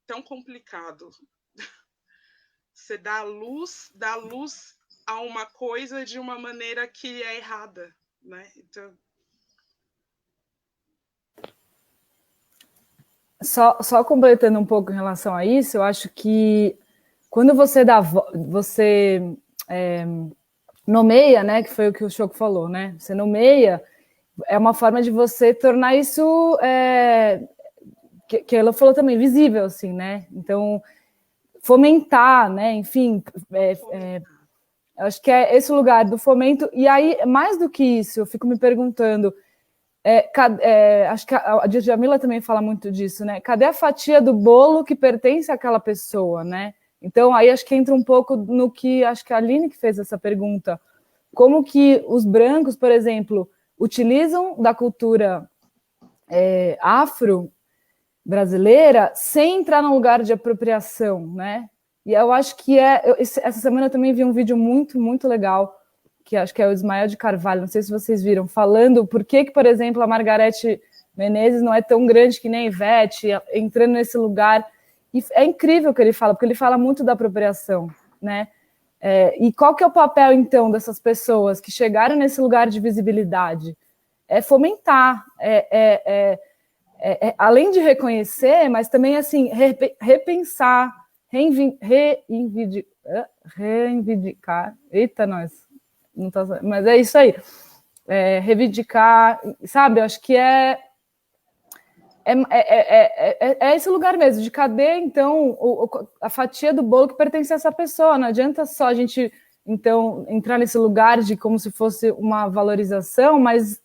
tão complicado. Você dá luz a uma coisa de uma maneira que é errada, né? Então... Só completando um pouco em relação a isso, eu acho que quando você nomeia, né, que foi o que o Choco falou, né? Você nomeia, é uma forma de você tornar isso, que ela falou também, visível, assim, né? Então, fomentar, né? Enfim, eu acho que é esse lugar do fomento. E aí, mais do que isso, eu fico me perguntando, acho que a Djamila também fala muito disso, né? Cadê a fatia do bolo que pertence àquela pessoa, né? Então, aí acho que entra um pouco no que, acho que a Aline que fez essa pergunta, como que os brancos, por exemplo, utilizam da cultura afro-brasileira sem entrar num lugar de apropriação, né? E eu acho que essa semana eu também vi um vídeo muito, muito legal, que acho que é o Ismael de Carvalho, não sei se vocês viram, falando por que, por exemplo, a Margareth Menezes não é tão grande que nem a Ivete, entrando nesse lugar. E é incrível o que ele fala, porque ele fala muito da apropriação, né? E qual que é o papel, então, dessas pessoas que chegaram nesse lugar de visibilidade? É fomentar, além de reconhecer, mas também, assim, repensar, reivindicar. Eita, nós! Não tá, mas é isso aí. Reivindicar, sabe? Eu acho que é esse lugar mesmo, de cadê, então, a fatia do bolo que pertence a essa pessoa. Não adianta só a gente, então, entrar nesse lugar de como se fosse uma valorização, mas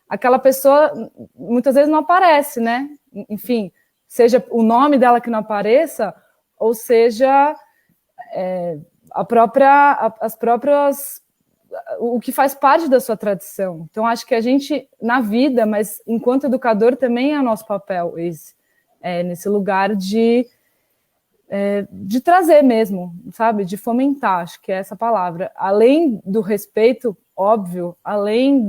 aquela pessoa muitas vezes não aparece, né? Enfim, seja o nome dela que não apareça, ou seja, as próprias... o que faz parte da sua tradição. Então, acho que a gente, na vida, mas enquanto educador, também é o nosso papel nesse lugar de trazer mesmo, sabe? De fomentar, acho que é essa palavra. Além do respeito, óbvio, além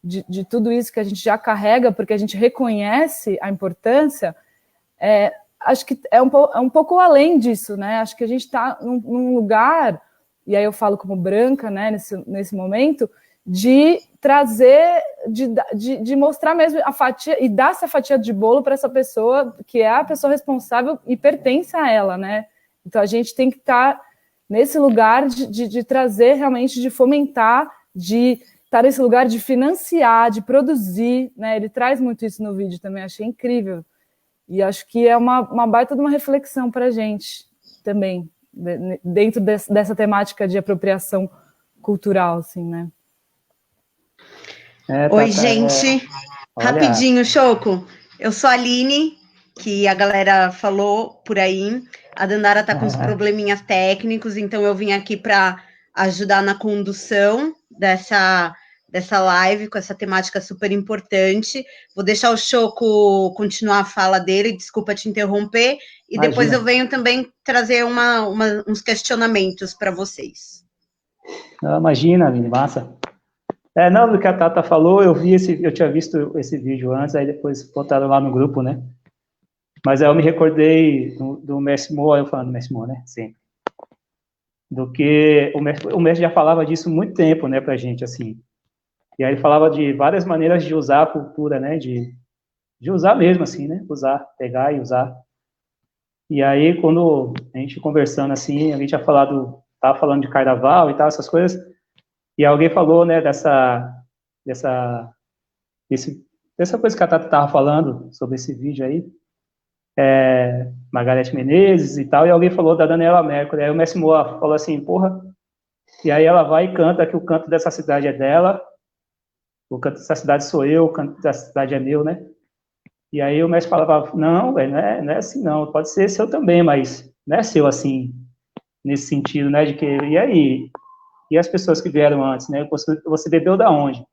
de tudo isso que a gente já carrega, porque a gente reconhece a importância, acho que é um pouco além disso, né? Acho que a gente está num lugar... e aí eu falo como branca, né, nesse momento, de trazer, de mostrar mesmo a fatia, e dar essa fatia de bolo para essa pessoa, que é a pessoa responsável e pertence a ela, né? Então a gente tem que estar nesse lugar de trazer realmente, de fomentar, de estar nesse lugar de financiar, de produzir, né? Ele traz muito isso no vídeo também, achei incrível. E acho que é uma baita de uma reflexão para a gente também, dentro dessa temática de apropriação cultural, assim, né? Oi, gente. Rapidinho, Choco. Eu sou a Aline, que a galera falou por aí. A Dandara tá com uns probleminhas técnicos, então eu vim aqui para ajudar na condução dessa live, com essa temática super importante. Vou deixar o Choco continuar a fala dele, desculpa te interromper, e imagina. Depois eu venho também trazer uns questionamentos para vocês. Imagina, Aline, massa. Não, do que a Tata falou, eu tinha visto esse vídeo antes, aí depois botaram lá no grupo, né? Mas aí eu me recordei do Mestre Mo, eu falando do Mestre Mo, né? Sempre. Do que o mestre já falava disso há muito tempo, né, pra gente, assim. E aí ele falava de várias maneiras de usar a cultura, né, de usar mesmo, assim, né, usar, pegar e usar. E aí, quando a gente conversando, assim, a gente tava falando de carnaval e tal, essas coisas, e alguém falou, né, dessa coisa que a Tata tava falando, sobre esse vídeo aí, Margareth Menezes e tal, e alguém falou da Daniela Mercury, aí o Mestre Moa falou assim, porra, e aí ela vai e canta que o canto dessa cidade é dela, o canto dessa cidade sou eu, o canto dessa cidade é meu, né? E aí o mestre falava, não, velho, não é assim não, pode ser seu também, mas não é seu assim, nesse sentido, né, de que, e aí? E as pessoas que vieram antes, né? Você bebeu da onde?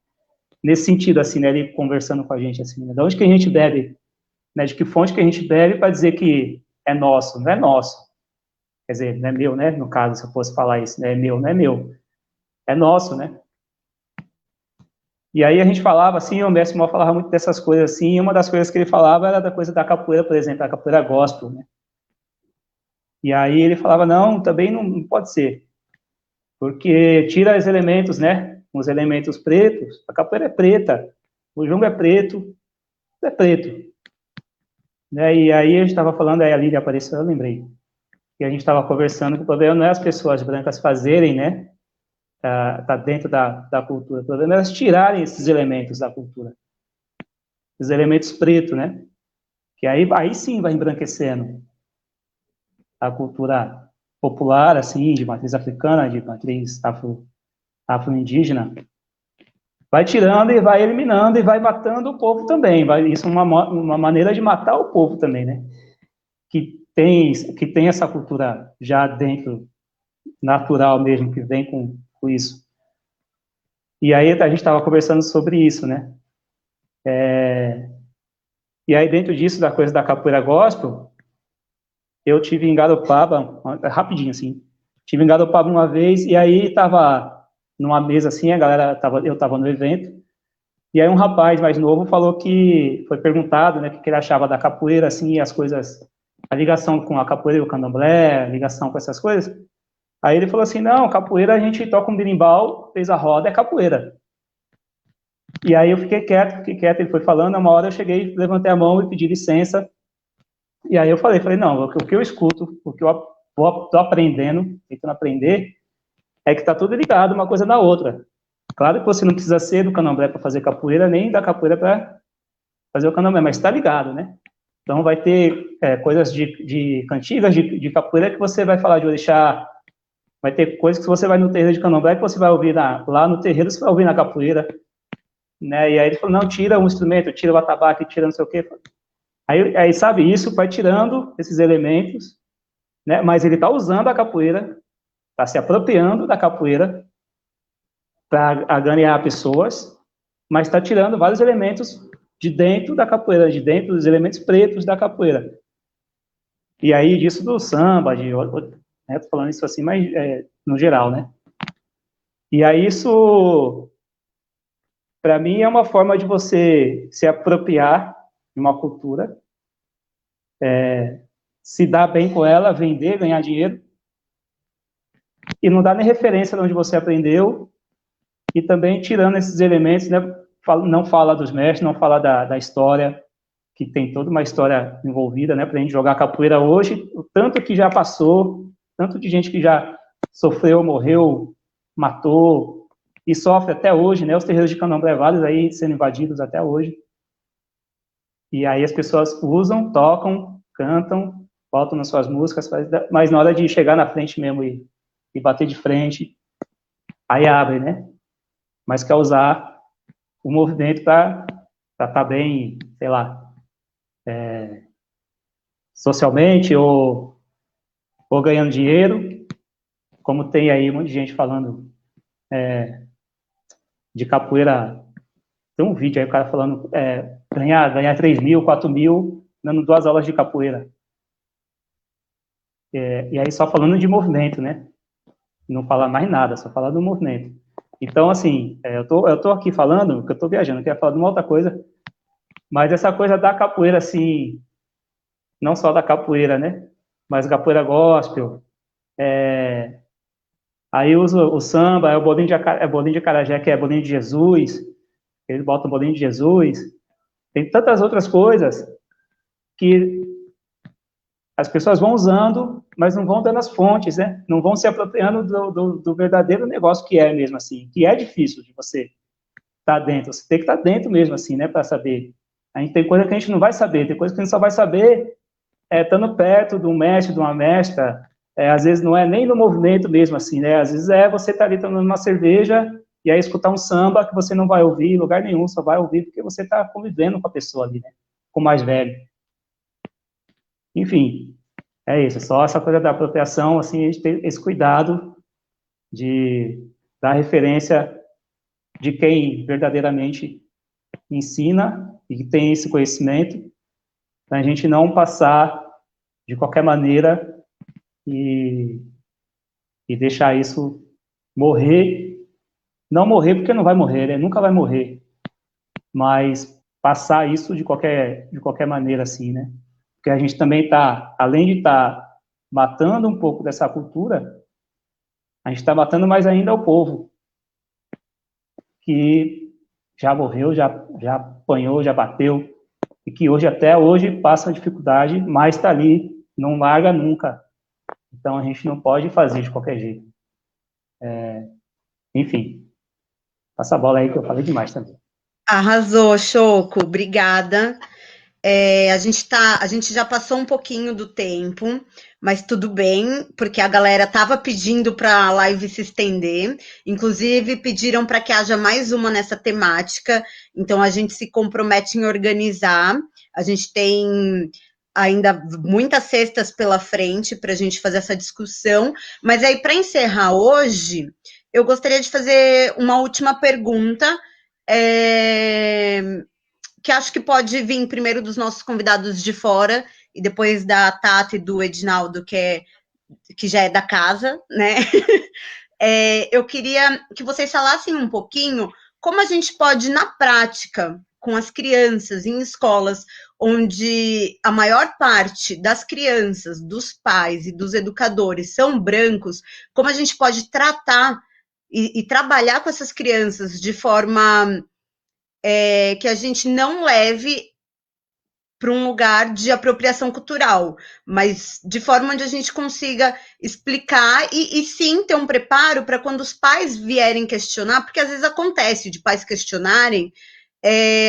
Nesse sentido, assim, né, ele conversando com a gente, assim, né, de onde que a gente bebe, né, de que fonte que a gente bebe para dizer que é nosso, não é nosso. Quer dizer, não é meu, né? No caso, se eu fosse falar isso, não é meu, não é meu. É nosso, né? E aí a gente falava assim, o mestre Mó falava muito dessas coisas assim, e uma das coisas que ele falava era da coisa da capoeira, por exemplo, a capoeira gospel, né? E aí ele falava, não, também não pode ser, porque tira os elementos, né? Os elementos pretos, a capoeira é preta, o jongo é preto, né? E aí a gente estava falando, aí a Lídia apareceu, eu lembrei, e a gente estava conversando que o problema não é as pessoas brancas fazerem, né? Tá dentro da cultura. O problema é elas tirarem esses elementos da cultura. Os elementos pretos, né? Que aí sim vai embranquecendo a cultura popular, assim, de matriz africana, de matriz afro-indígena. Vai tirando e vai eliminando e vai matando o povo também. Isso é uma maneira de matar o povo também, né? Que tem essa cultura já dentro, natural mesmo, que vem com isso. E aí a gente estava conversando sobre isso, né? E aí dentro disso, da coisa da capoeira gospel, eu tive em Garopaba, rapidinho assim, tive em Garopaba uma vez, e aí estava numa mesa assim, eu estava no evento, e aí um rapaz mais novo falou que, foi perguntado, né, o que ele achava da capoeira, assim, as coisas, a ligação com a capoeira e o candomblé, a ligação com essas coisas. Aí ele falou assim, não, capoeira a gente toca um berimbau, fez a roda, é capoeira. E aí eu fiquei quieto, ele foi falando, uma hora eu cheguei, levantei a mão e pedi licença, e aí eu falei, não, o que eu escuto, o que eu estou aprendendo, tentando aprender, é que está tudo ligado uma coisa na outra. Claro que você não precisa ser do candomblé para fazer capoeira, nem da capoeira para fazer o candomblé, mas está ligado, né? Então vai ter coisas de cantigas de capoeira que você vai falar de orixá, vai ter coisas que você vai no terreiro de candomblé que você vai ouvir lá no terreiro, você vai ouvir na capoeira, né? E aí ele falou, não, tira um instrumento, tira o atabaque, tira não sei o quê. Aí sabe, isso vai tirando esses elementos, né? Mas ele está usando a capoeira, está se apropriando da capoeira para ganhar pessoas, mas está tirando vários elementos de dentro da capoeira, de dentro dos elementos pretos da capoeira. E aí disso do samba, né, tô falando isso assim, mas no geral, né? E aí isso, para mim, é uma forma de você se apropriar de uma cultura, se dar bem com ela, vender, ganhar dinheiro, e não dar nem referência de onde você aprendeu, e também tirando esses elementos, né? Não fala dos mestres, não fala da história, que tem toda uma história envolvida, né? Para a gente jogar capoeira hoje, o tanto que já passou, tanto de gente que já sofreu, morreu, matou, e sofre até hoje, né? Os terreiros de candomblé, vários aí sendo invadidos até hoje. E aí as pessoas usam, tocam, cantam, botam nas suas músicas, mas na hora de chegar na frente mesmo e bater de frente, aí abre, né? Mas quer usar o movimento para estar bem, sei lá, socialmente ou ganhando dinheiro, como tem aí um monte de gente falando de capoeira. Tem um vídeo aí, o cara falando ganhar 3 mil, 4 mil, dando 2 aulas de capoeira. E aí só falando de movimento, né? Não falar mais nada, só falar do movimento. Então, assim, eu tô aqui falando, que eu tô viajando, eu queria falar de uma outra coisa, mas essa coisa da capoeira, assim, não só da capoeira, né? Mas capoeira gospel, aí usa o samba, o bolinho de acarajé, que é bolinho de Jesus, eles botam bolinho de Jesus, tem tantas outras coisas que as pessoas vão usando, mas não vão dando as fontes, né? Não vão se apropriando do verdadeiro negócio que é mesmo assim, que é difícil de você estar dentro. Você tem que estar dentro mesmo assim, né? Para saber. A gente tem coisa que a gente não vai saber, tem coisa que a gente só vai saber estando perto de um mestre, de uma mestra. Às vezes não é nem no movimento mesmo assim, né? Às vezes você tá ali tomando uma cerveja e aí escutar um samba que você não vai ouvir em lugar nenhum, só vai ouvir porque você está convivendo com a pessoa ali, né? Com o mais velho. Enfim, é isso, só essa coisa da apropriação, assim, a gente tem esse cuidado de dar referência de quem verdadeiramente ensina e que tem esse conhecimento, para a gente não passar de qualquer maneira e deixar isso morrer, não morrer porque não vai morrer, né? Nunca vai morrer, mas passar isso de qualquer maneira, assim, né? Porque a gente também está, além de estar matando um pouco dessa cultura, a gente está matando mais ainda o povo, que já morreu, já apanhou, já bateu, e que hoje, até hoje, passa dificuldade, mas está ali, não larga nunca. Então, a gente não pode fazer de qualquer jeito. Enfim, passa a bola aí que eu falei demais também. Arrasou, Choco, obrigada. A gente já passou um pouquinho do tempo, mas tudo bem, porque a galera estava pedindo para a live se estender. Inclusive, pediram para que haja mais uma nessa temática. Então, a gente se compromete em organizar. A gente tem ainda muitas sextas pela frente para a gente fazer essa discussão. Mas aí, para encerrar hoje, eu gostaria de fazer uma última pergunta. Que acho que pode vir primeiro dos nossos convidados de fora e depois da Tati e do Edinaldo, que já é da casa, né? Eu queria que vocês falassem um pouquinho como a gente pode, na prática, com as crianças em escolas onde a maior parte das crianças, dos pais e dos educadores são brancos, como a gente pode tratar e trabalhar com essas crianças de forma que a gente não leve para um lugar de apropriação cultural, mas de forma onde a gente consiga explicar e sim ter um preparo para quando os pais vierem questionar, porque às vezes acontece de pais questionarem,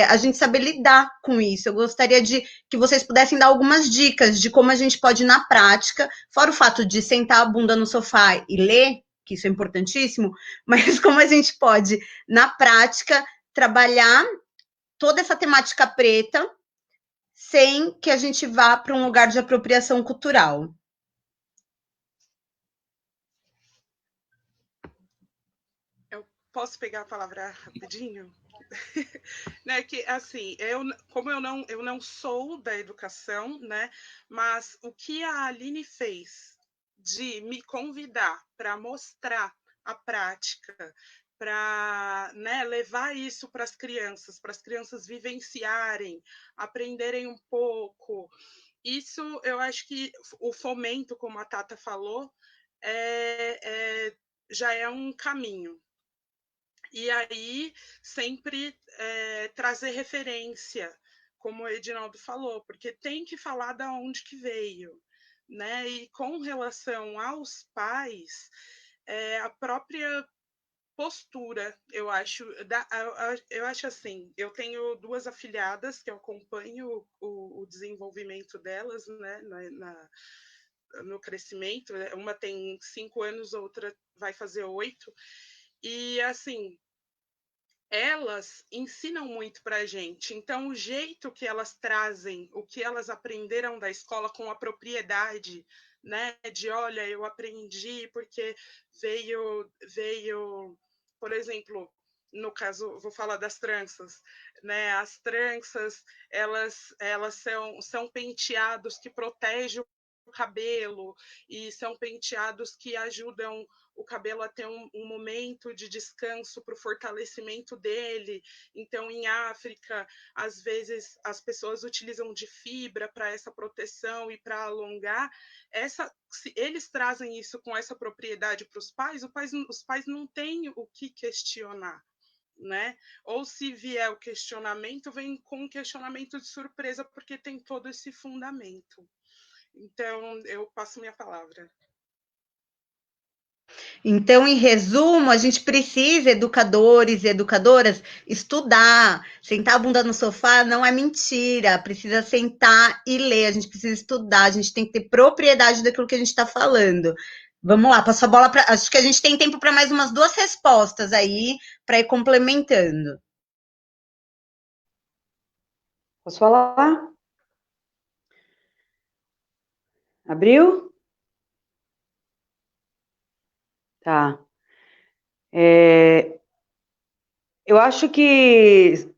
a gente saber lidar com isso. Eu gostaria de que vocês pudessem dar algumas dicas de como a gente pode, na prática, fora o fato de sentar a bunda no sofá e ler, que isso é importantíssimo, mas como a gente pode, na prática, trabalhar toda essa temática preta sem que a gente vá para um lugar de apropriação cultural. Eu posso pegar a palavra rapidinho? Né, que assim, como eu não sou da educação, né, mas o que a Aline fez de me convidar para mostrar a prática, para, né, levar isso para as crianças vivenciarem, aprenderem um pouco. Isso eu acho que o fomento, como a Tata falou, já é um caminho. E aí, sempre trazer referência, como o Edinaldo falou, porque tem que falar de onde que veio, né? E com relação aos pais, a própria postura, eu acho assim, eu tenho 2 afilhadas que eu acompanho o desenvolvimento delas, né, no crescimento. Uma tem 5 anos, outra vai fazer 8, e assim, elas ensinam muito para a gente. Então, o jeito que elas trazem, o que elas aprenderam da escola com a propriedade, né? De, olha, eu aprendi porque veio, por exemplo, no caso, vou falar das tranças, né? As tranças, elas são penteados que protegem o cabelo e são penteados que ajudam o cabelo a ter um momento de descanso para o fortalecimento dele. Então, em África, às vezes as pessoas utilizam de fibra para essa proteção e para alongar. Se eles trazem isso com essa propriedade para os pais não têm o que questionar, né? Ou se vier o questionamento, vem com um questionamento de surpresa, porque tem todo esse fundamento. Então, eu passo minha palavra. Então, em resumo, a gente precisa, educadores e educadoras, estudar. Sentar a bunda no sofá não é mentira. Precisa sentar e ler. A gente precisa estudar. A gente tem que ter propriedade daquilo que a gente está falando. Vamos lá, passo a bola para. Acho que a gente tem tempo para mais umas 2 respostas aí, para ir complementando. Posso falar? Abriu? Tá. Eu acho que,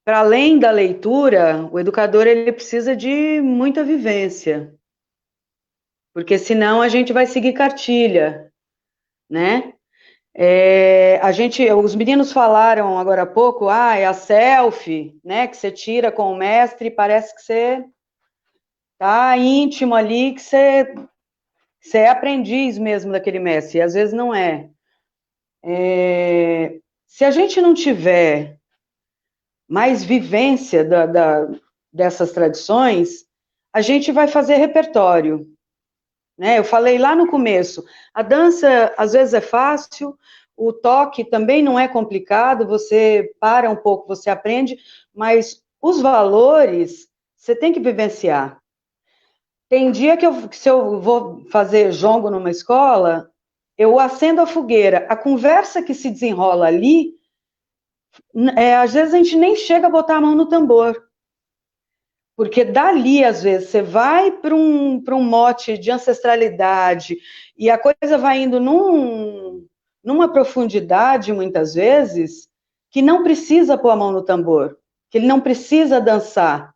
para além da leitura, o educador ele precisa de muita vivência. porque senão a gente vai seguir cartilha, né? Os meninos falaram agora há pouco, é a selfie, né, que você tira com o mestre e parece que você tá íntimo ali, que você é aprendiz mesmo daquele mestre, e às vezes não é. Se a gente não tiver mais vivência dessas tradições, a gente vai fazer repertório, né? Eu falei lá no começo, a dança às vezes é fácil, o toque também não é complicado, você para um pouco, você aprende, mas os valores você tem que vivenciar. Tem dia que se eu vou fazer jongo numa escola, eu acendo a fogueira, a conversa que se desenrola ali, às vezes a gente nem chega a botar a mão no tambor, porque dali, às vezes, você vai para um mote de ancestralidade, e a coisa vai indo numa profundidade, muitas vezes, que não precisa pôr a mão no tambor, que ele não precisa dançar.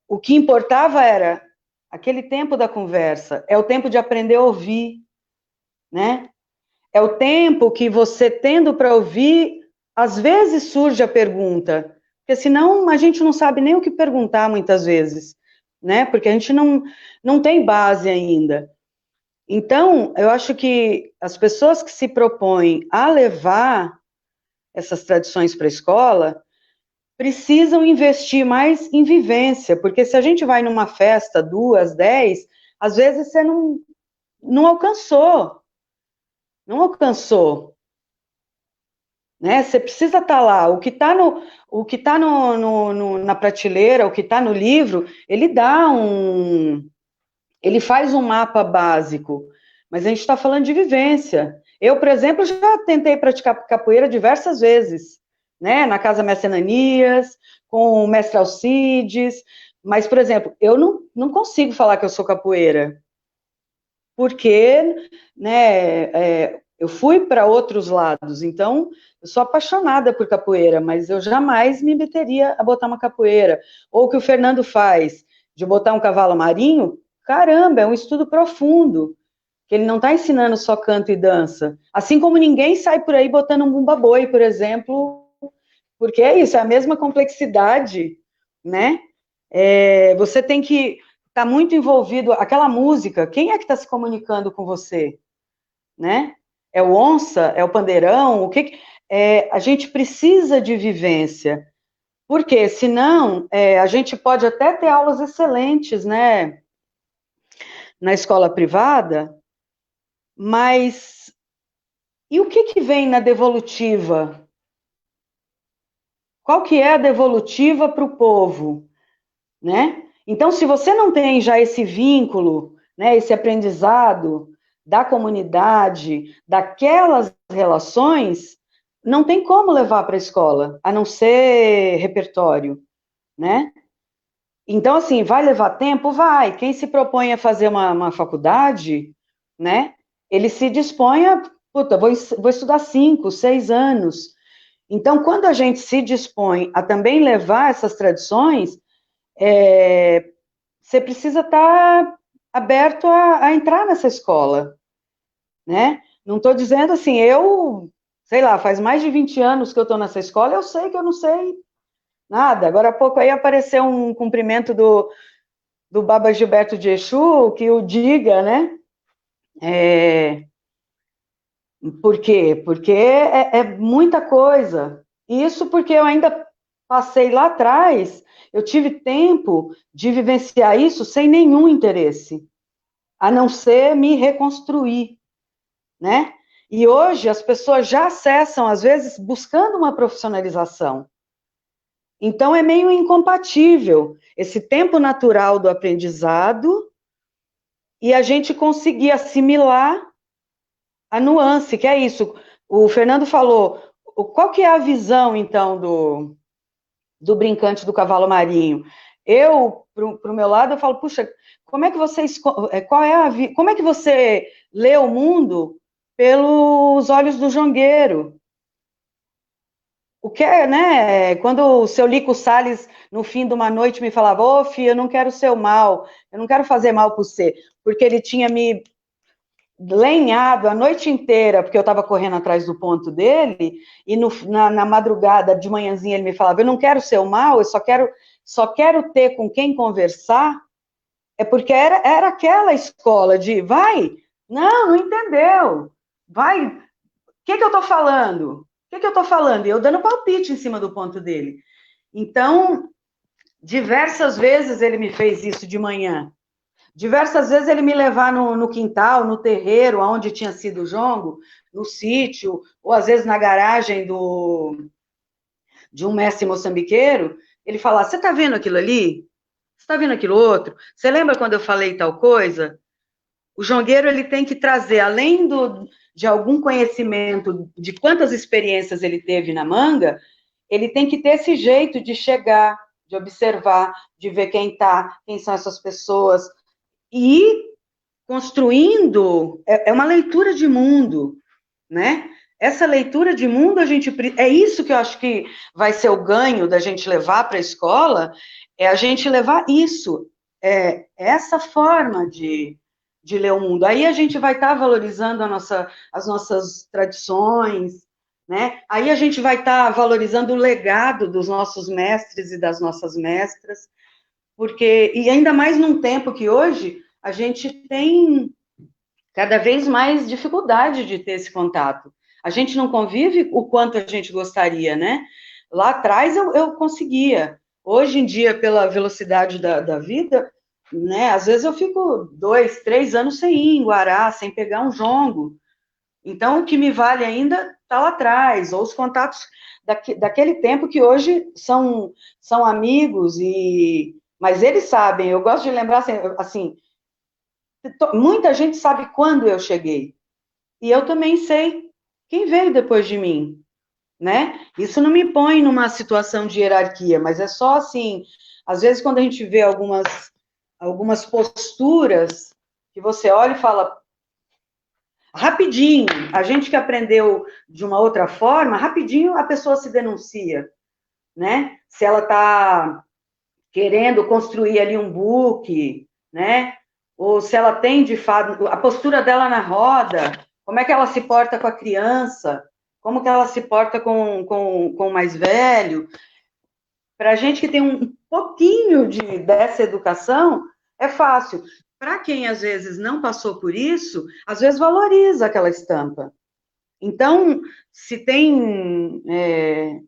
O que importava era aquele tempo da conversa, é o tempo de aprender a ouvir, né? É o tempo que você, tendo para ouvir, às vezes surge a pergunta, porque senão a gente não sabe nem o que perguntar muitas vezes, né? Porque a gente não tem base ainda. Então, eu acho que as pessoas que se propõem a levar essas tradições para a escola precisam investir mais em vivência, porque se a gente vai numa festa, 2, 10, às vezes você não alcançou. Não alcançou. Né? Você precisa estar lá. O que está na prateleira, o que está no livro, ele faz um mapa básico, mas a gente está falando de vivência. Eu, por exemplo, já tentei praticar capoeira diversas vezes, né? Na Casa Mestre Ananias, com o Mestre Alcides, mas, por exemplo, eu não consigo falar que eu sou capoeira, porque, né, eu fui para outros lados, então eu sou apaixonada por capoeira, mas eu jamais me meteria a botar uma capoeira. Ou o que o Fernando faz, de botar um cavalo marinho, caramba, é um estudo profundo, que ele não está ensinando só canto e dança. Assim como ninguém sai por aí botando um bumba-boi, por exemplo, porque é isso, é a mesma complexidade, né? Você tem que estar muito envolvido, aquela música, quem é que está se comunicando com você, né? É o onça? É o pandeirão? A gente precisa de vivência, porque senão a gente pode até ter aulas excelentes, né, na escola privada, mas e o que vem na devolutiva? Qual que é a devolutiva para o povo, né? Então, se você não tem já esse vínculo, né, esse aprendizado da comunidade, daquelas relações, não tem como levar para a escola, a não ser repertório, né? Então, assim, vai levar tempo? Vai. Quem se propõe a fazer uma faculdade, né, ele se dispõe a, vou estudar 5, 6 anos. Então, quando a gente se dispõe a também levar essas tradições, você precisa estar aberto a entrar nessa escola, né? Não estou dizendo assim, sei lá, faz mais de 20 anos que eu estou nessa escola, eu sei que eu não sei nada. Agora há pouco aí apareceu um cumprimento do Baba Gilberto de Exu, que o diga, né? Por quê? Porque é muita coisa. Isso porque eu ainda passei lá atrás, eu tive tempo de vivenciar isso sem nenhum interesse, a não ser me reconstruir, né? E hoje as pessoas já acessam, às vezes, buscando uma profissionalização. Então, é meio incompatível esse tempo natural do aprendizado e a gente conseguir assimilar a nuance, que é isso. O Fernando falou, qual que é a visão, então, do brincante do cavalo marinho? Eu, para o meu lado, eu falo, puxa, como é que como é que você lê o mundo pelos olhos do jongueiro? o que é, né? Quando o seu Lico Salles, no fim de uma noite, me falava: ô, filha, eu não quero o seu mal, eu não quero fazer mal para você, porque ele tinha me lenhado a noite inteira, porque eu estava correndo atrás do ponto dele, e na madrugada, de manhãzinha, ele me falava: eu não quero o seu mal, eu só quero ter com quem conversar. É porque era aquela escola de vai, não entendeu, vai, o que eu estou falando? O que eu estou falando? E eu dando palpite em cima do ponto dele. Então, diversas vezes ele me fez isso de manhã. Diversas vezes ele me levar no quintal, no terreiro, onde tinha sido o jongo, no sítio, ou às vezes na garagem de um mestre moçambiqueiro, ele falar: você está vendo aquilo ali? Você está vendo aquilo outro? Você lembra quando eu falei tal coisa? O jongueiro ele tem que trazer, além de algum conhecimento de quantas experiências ele teve na manga, ele tem que ter esse jeito de chegar, de observar, de ver quem são essas pessoas, e ir construindo, é uma leitura de mundo, né? Essa leitura de mundo, é isso que eu acho que vai ser o ganho da gente levar para a escola, é a gente levar isso, essa forma de ler o mundo. Aí a gente vai estar valorizando as nossas tradições, né? Aí a gente vai estar valorizando o legado dos nossos mestres e das nossas mestras, porque, e ainda mais num tempo que hoje a gente tem cada vez mais dificuldade de ter esse contato. A gente não convive o quanto a gente gostaria, né? Lá atrás eu conseguia. Hoje em dia, pela velocidade da vida, né? Às vezes eu fico 2, 3 anos sem ir em Guará, sem pegar um jongo. Então, o que me vale ainda está lá atrás, ou os contatos daquele tempo que hoje são amigos, mas eles sabem, eu gosto de lembrar assim, muita gente sabe quando eu cheguei, e eu também sei quem veio depois de mim, né? Isso não me põe numa situação de hierarquia, mas é só assim, às vezes quando a gente vê algumas posturas que você olha e fala, rapidinho, a gente que aprendeu de uma outra forma, rapidinho a pessoa se denuncia, né? Se ela está querendo construir ali um book, né? Ou se ela tem, de fato, a postura dela na roda, como é que ela se porta com a criança, como que ela se porta com o mais velho. Para a gente que tem um pouquinho dessa educação, é fácil. Para quem, às vezes, não passou por isso, às vezes valoriza aquela estampa. Então, se tem...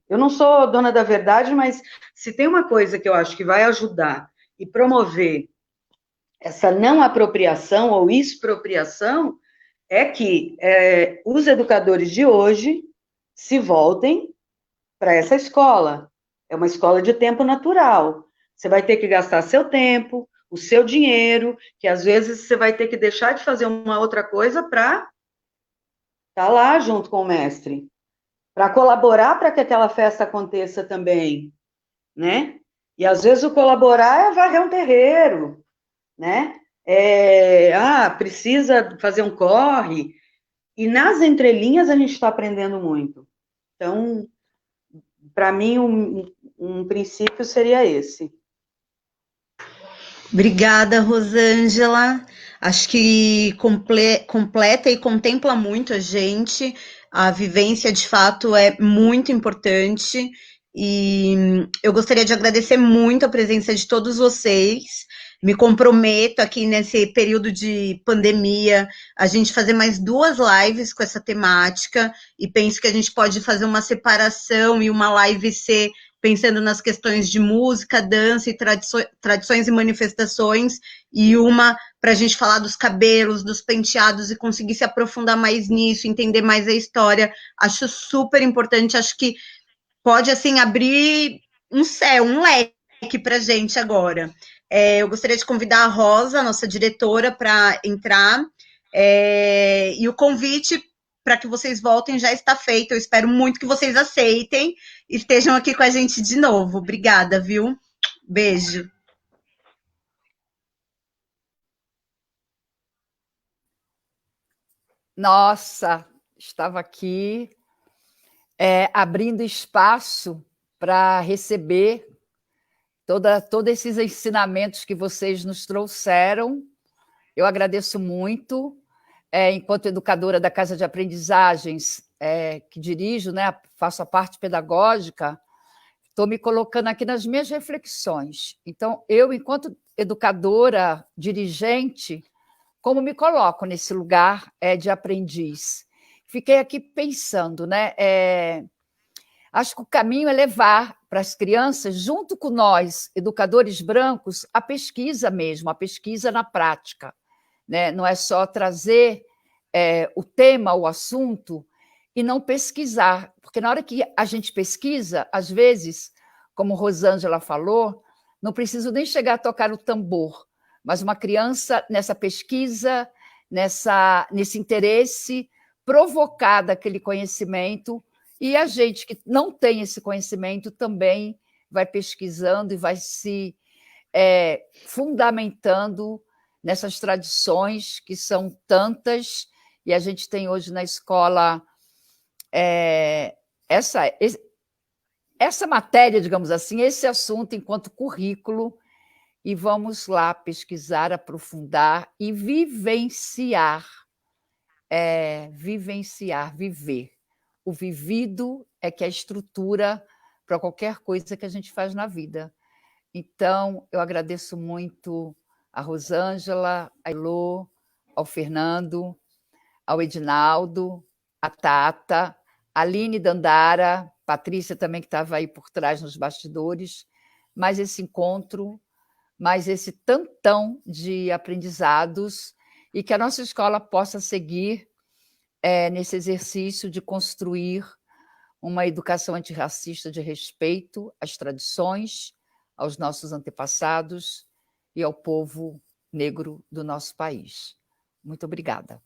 eu não sou dona da verdade, mas se tem uma coisa que eu acho que vai ajudar e promover essa não apropriação ou expropriação, é que os educadores de hoje se voltem para essa escola. É uma escola de tempo natural. Você vai ter que gastar seu tempo, o seu dinheiro, que às vezes você vai ter que deixar de fazer uma outra coisa para estar lá junto com o mestre, para colaborar para que aquela festa aconteça também, né? E às vezes o colaborar é varrer um terreiro, né? Precisa fazer um corre, e nas entrelinhas a gente está aprendendo muito. Então, para mim, um princípio seria esse. Obrigada, Rosângela. Acho que completa e contempla muito a gente. A vivência, de fato, é muito importante. E eu gostaria de agradecer muito a presença de todos vocês. Me comprometo aqui nesse período de pandemia a gente fazer mais 2 lives com essa temática, e penso que a gente pode fazer uma separação e uma live ser pensando nas questões de música, dança e tradições e manifestações, e uma para a gente falar dos cabelos, dos penteados e conseguir se aprofundar mais nisso, entender mais a história. Acho super importante, acho que pode, assim, abrir um leque para a gente agora. Eu gostaria de convidar a Rosa, nossa diretora, para entrar, e o convite para que vocês voltem já está feito. Eu espero muito que vocês aceitem e estejam aqui com a gente de novo. Obrigada, viu? Beijo. Nossa, estava aqui abrindo espaço para receber todos esses ensinamentos que vocês nos trouxeram. Eu agradeço muito, enquanto educadora da Casa de Aprendizagens, que dirijo, né, faço a parte pedagógica, estou me colocando aqui nas minhas reflexões. Então, eu, enquanto educadora, dirigente, como me coloco nesse lugar de aprendiz? Fiquei aqui pensando, né? Acho que o caminho é levar para as crianças, junto com nós, educadores brancos, a pesquisa mesmo, a pesquisa na prática. Né? Não é só trazer o tema, o assunto, e não pesquisar, porque na hora que a gente pesquisa, às vezes, como Rosângela falou, não preciso nem chegar a tocar o tambor, mas uma criança, nessa pesquisa, nesse interesse, provocar daquele conhecimento, e a gente que não tem esse conhecimento também vai pesquisando e vai se fundamentando nessas tradições que são tantas, e a gente tem hoje na escola essa matéria, digamos assim, esse assunto enquanto currículo, e vamos lá pesquisar, aprofundar e vivenciar, viver. O vivido é que é a estrutura para qualquer coisa que a gente faz na vida. Então, eu agradeço muito a Rosângela, a Elô, ao Fernando, ao Edinaldo, a Tata, a Aline Dandara, Patrícia também, que estava aí por trás nos bastidores, mais esse encontro, mais esse tantão de aprendizados, e que a nossa escola possa seguir nesse exercício de construir uma educação antirracista de respeito às tradições, aos nossos antepassados e ao povo negro do nosso país. Muito obrigada.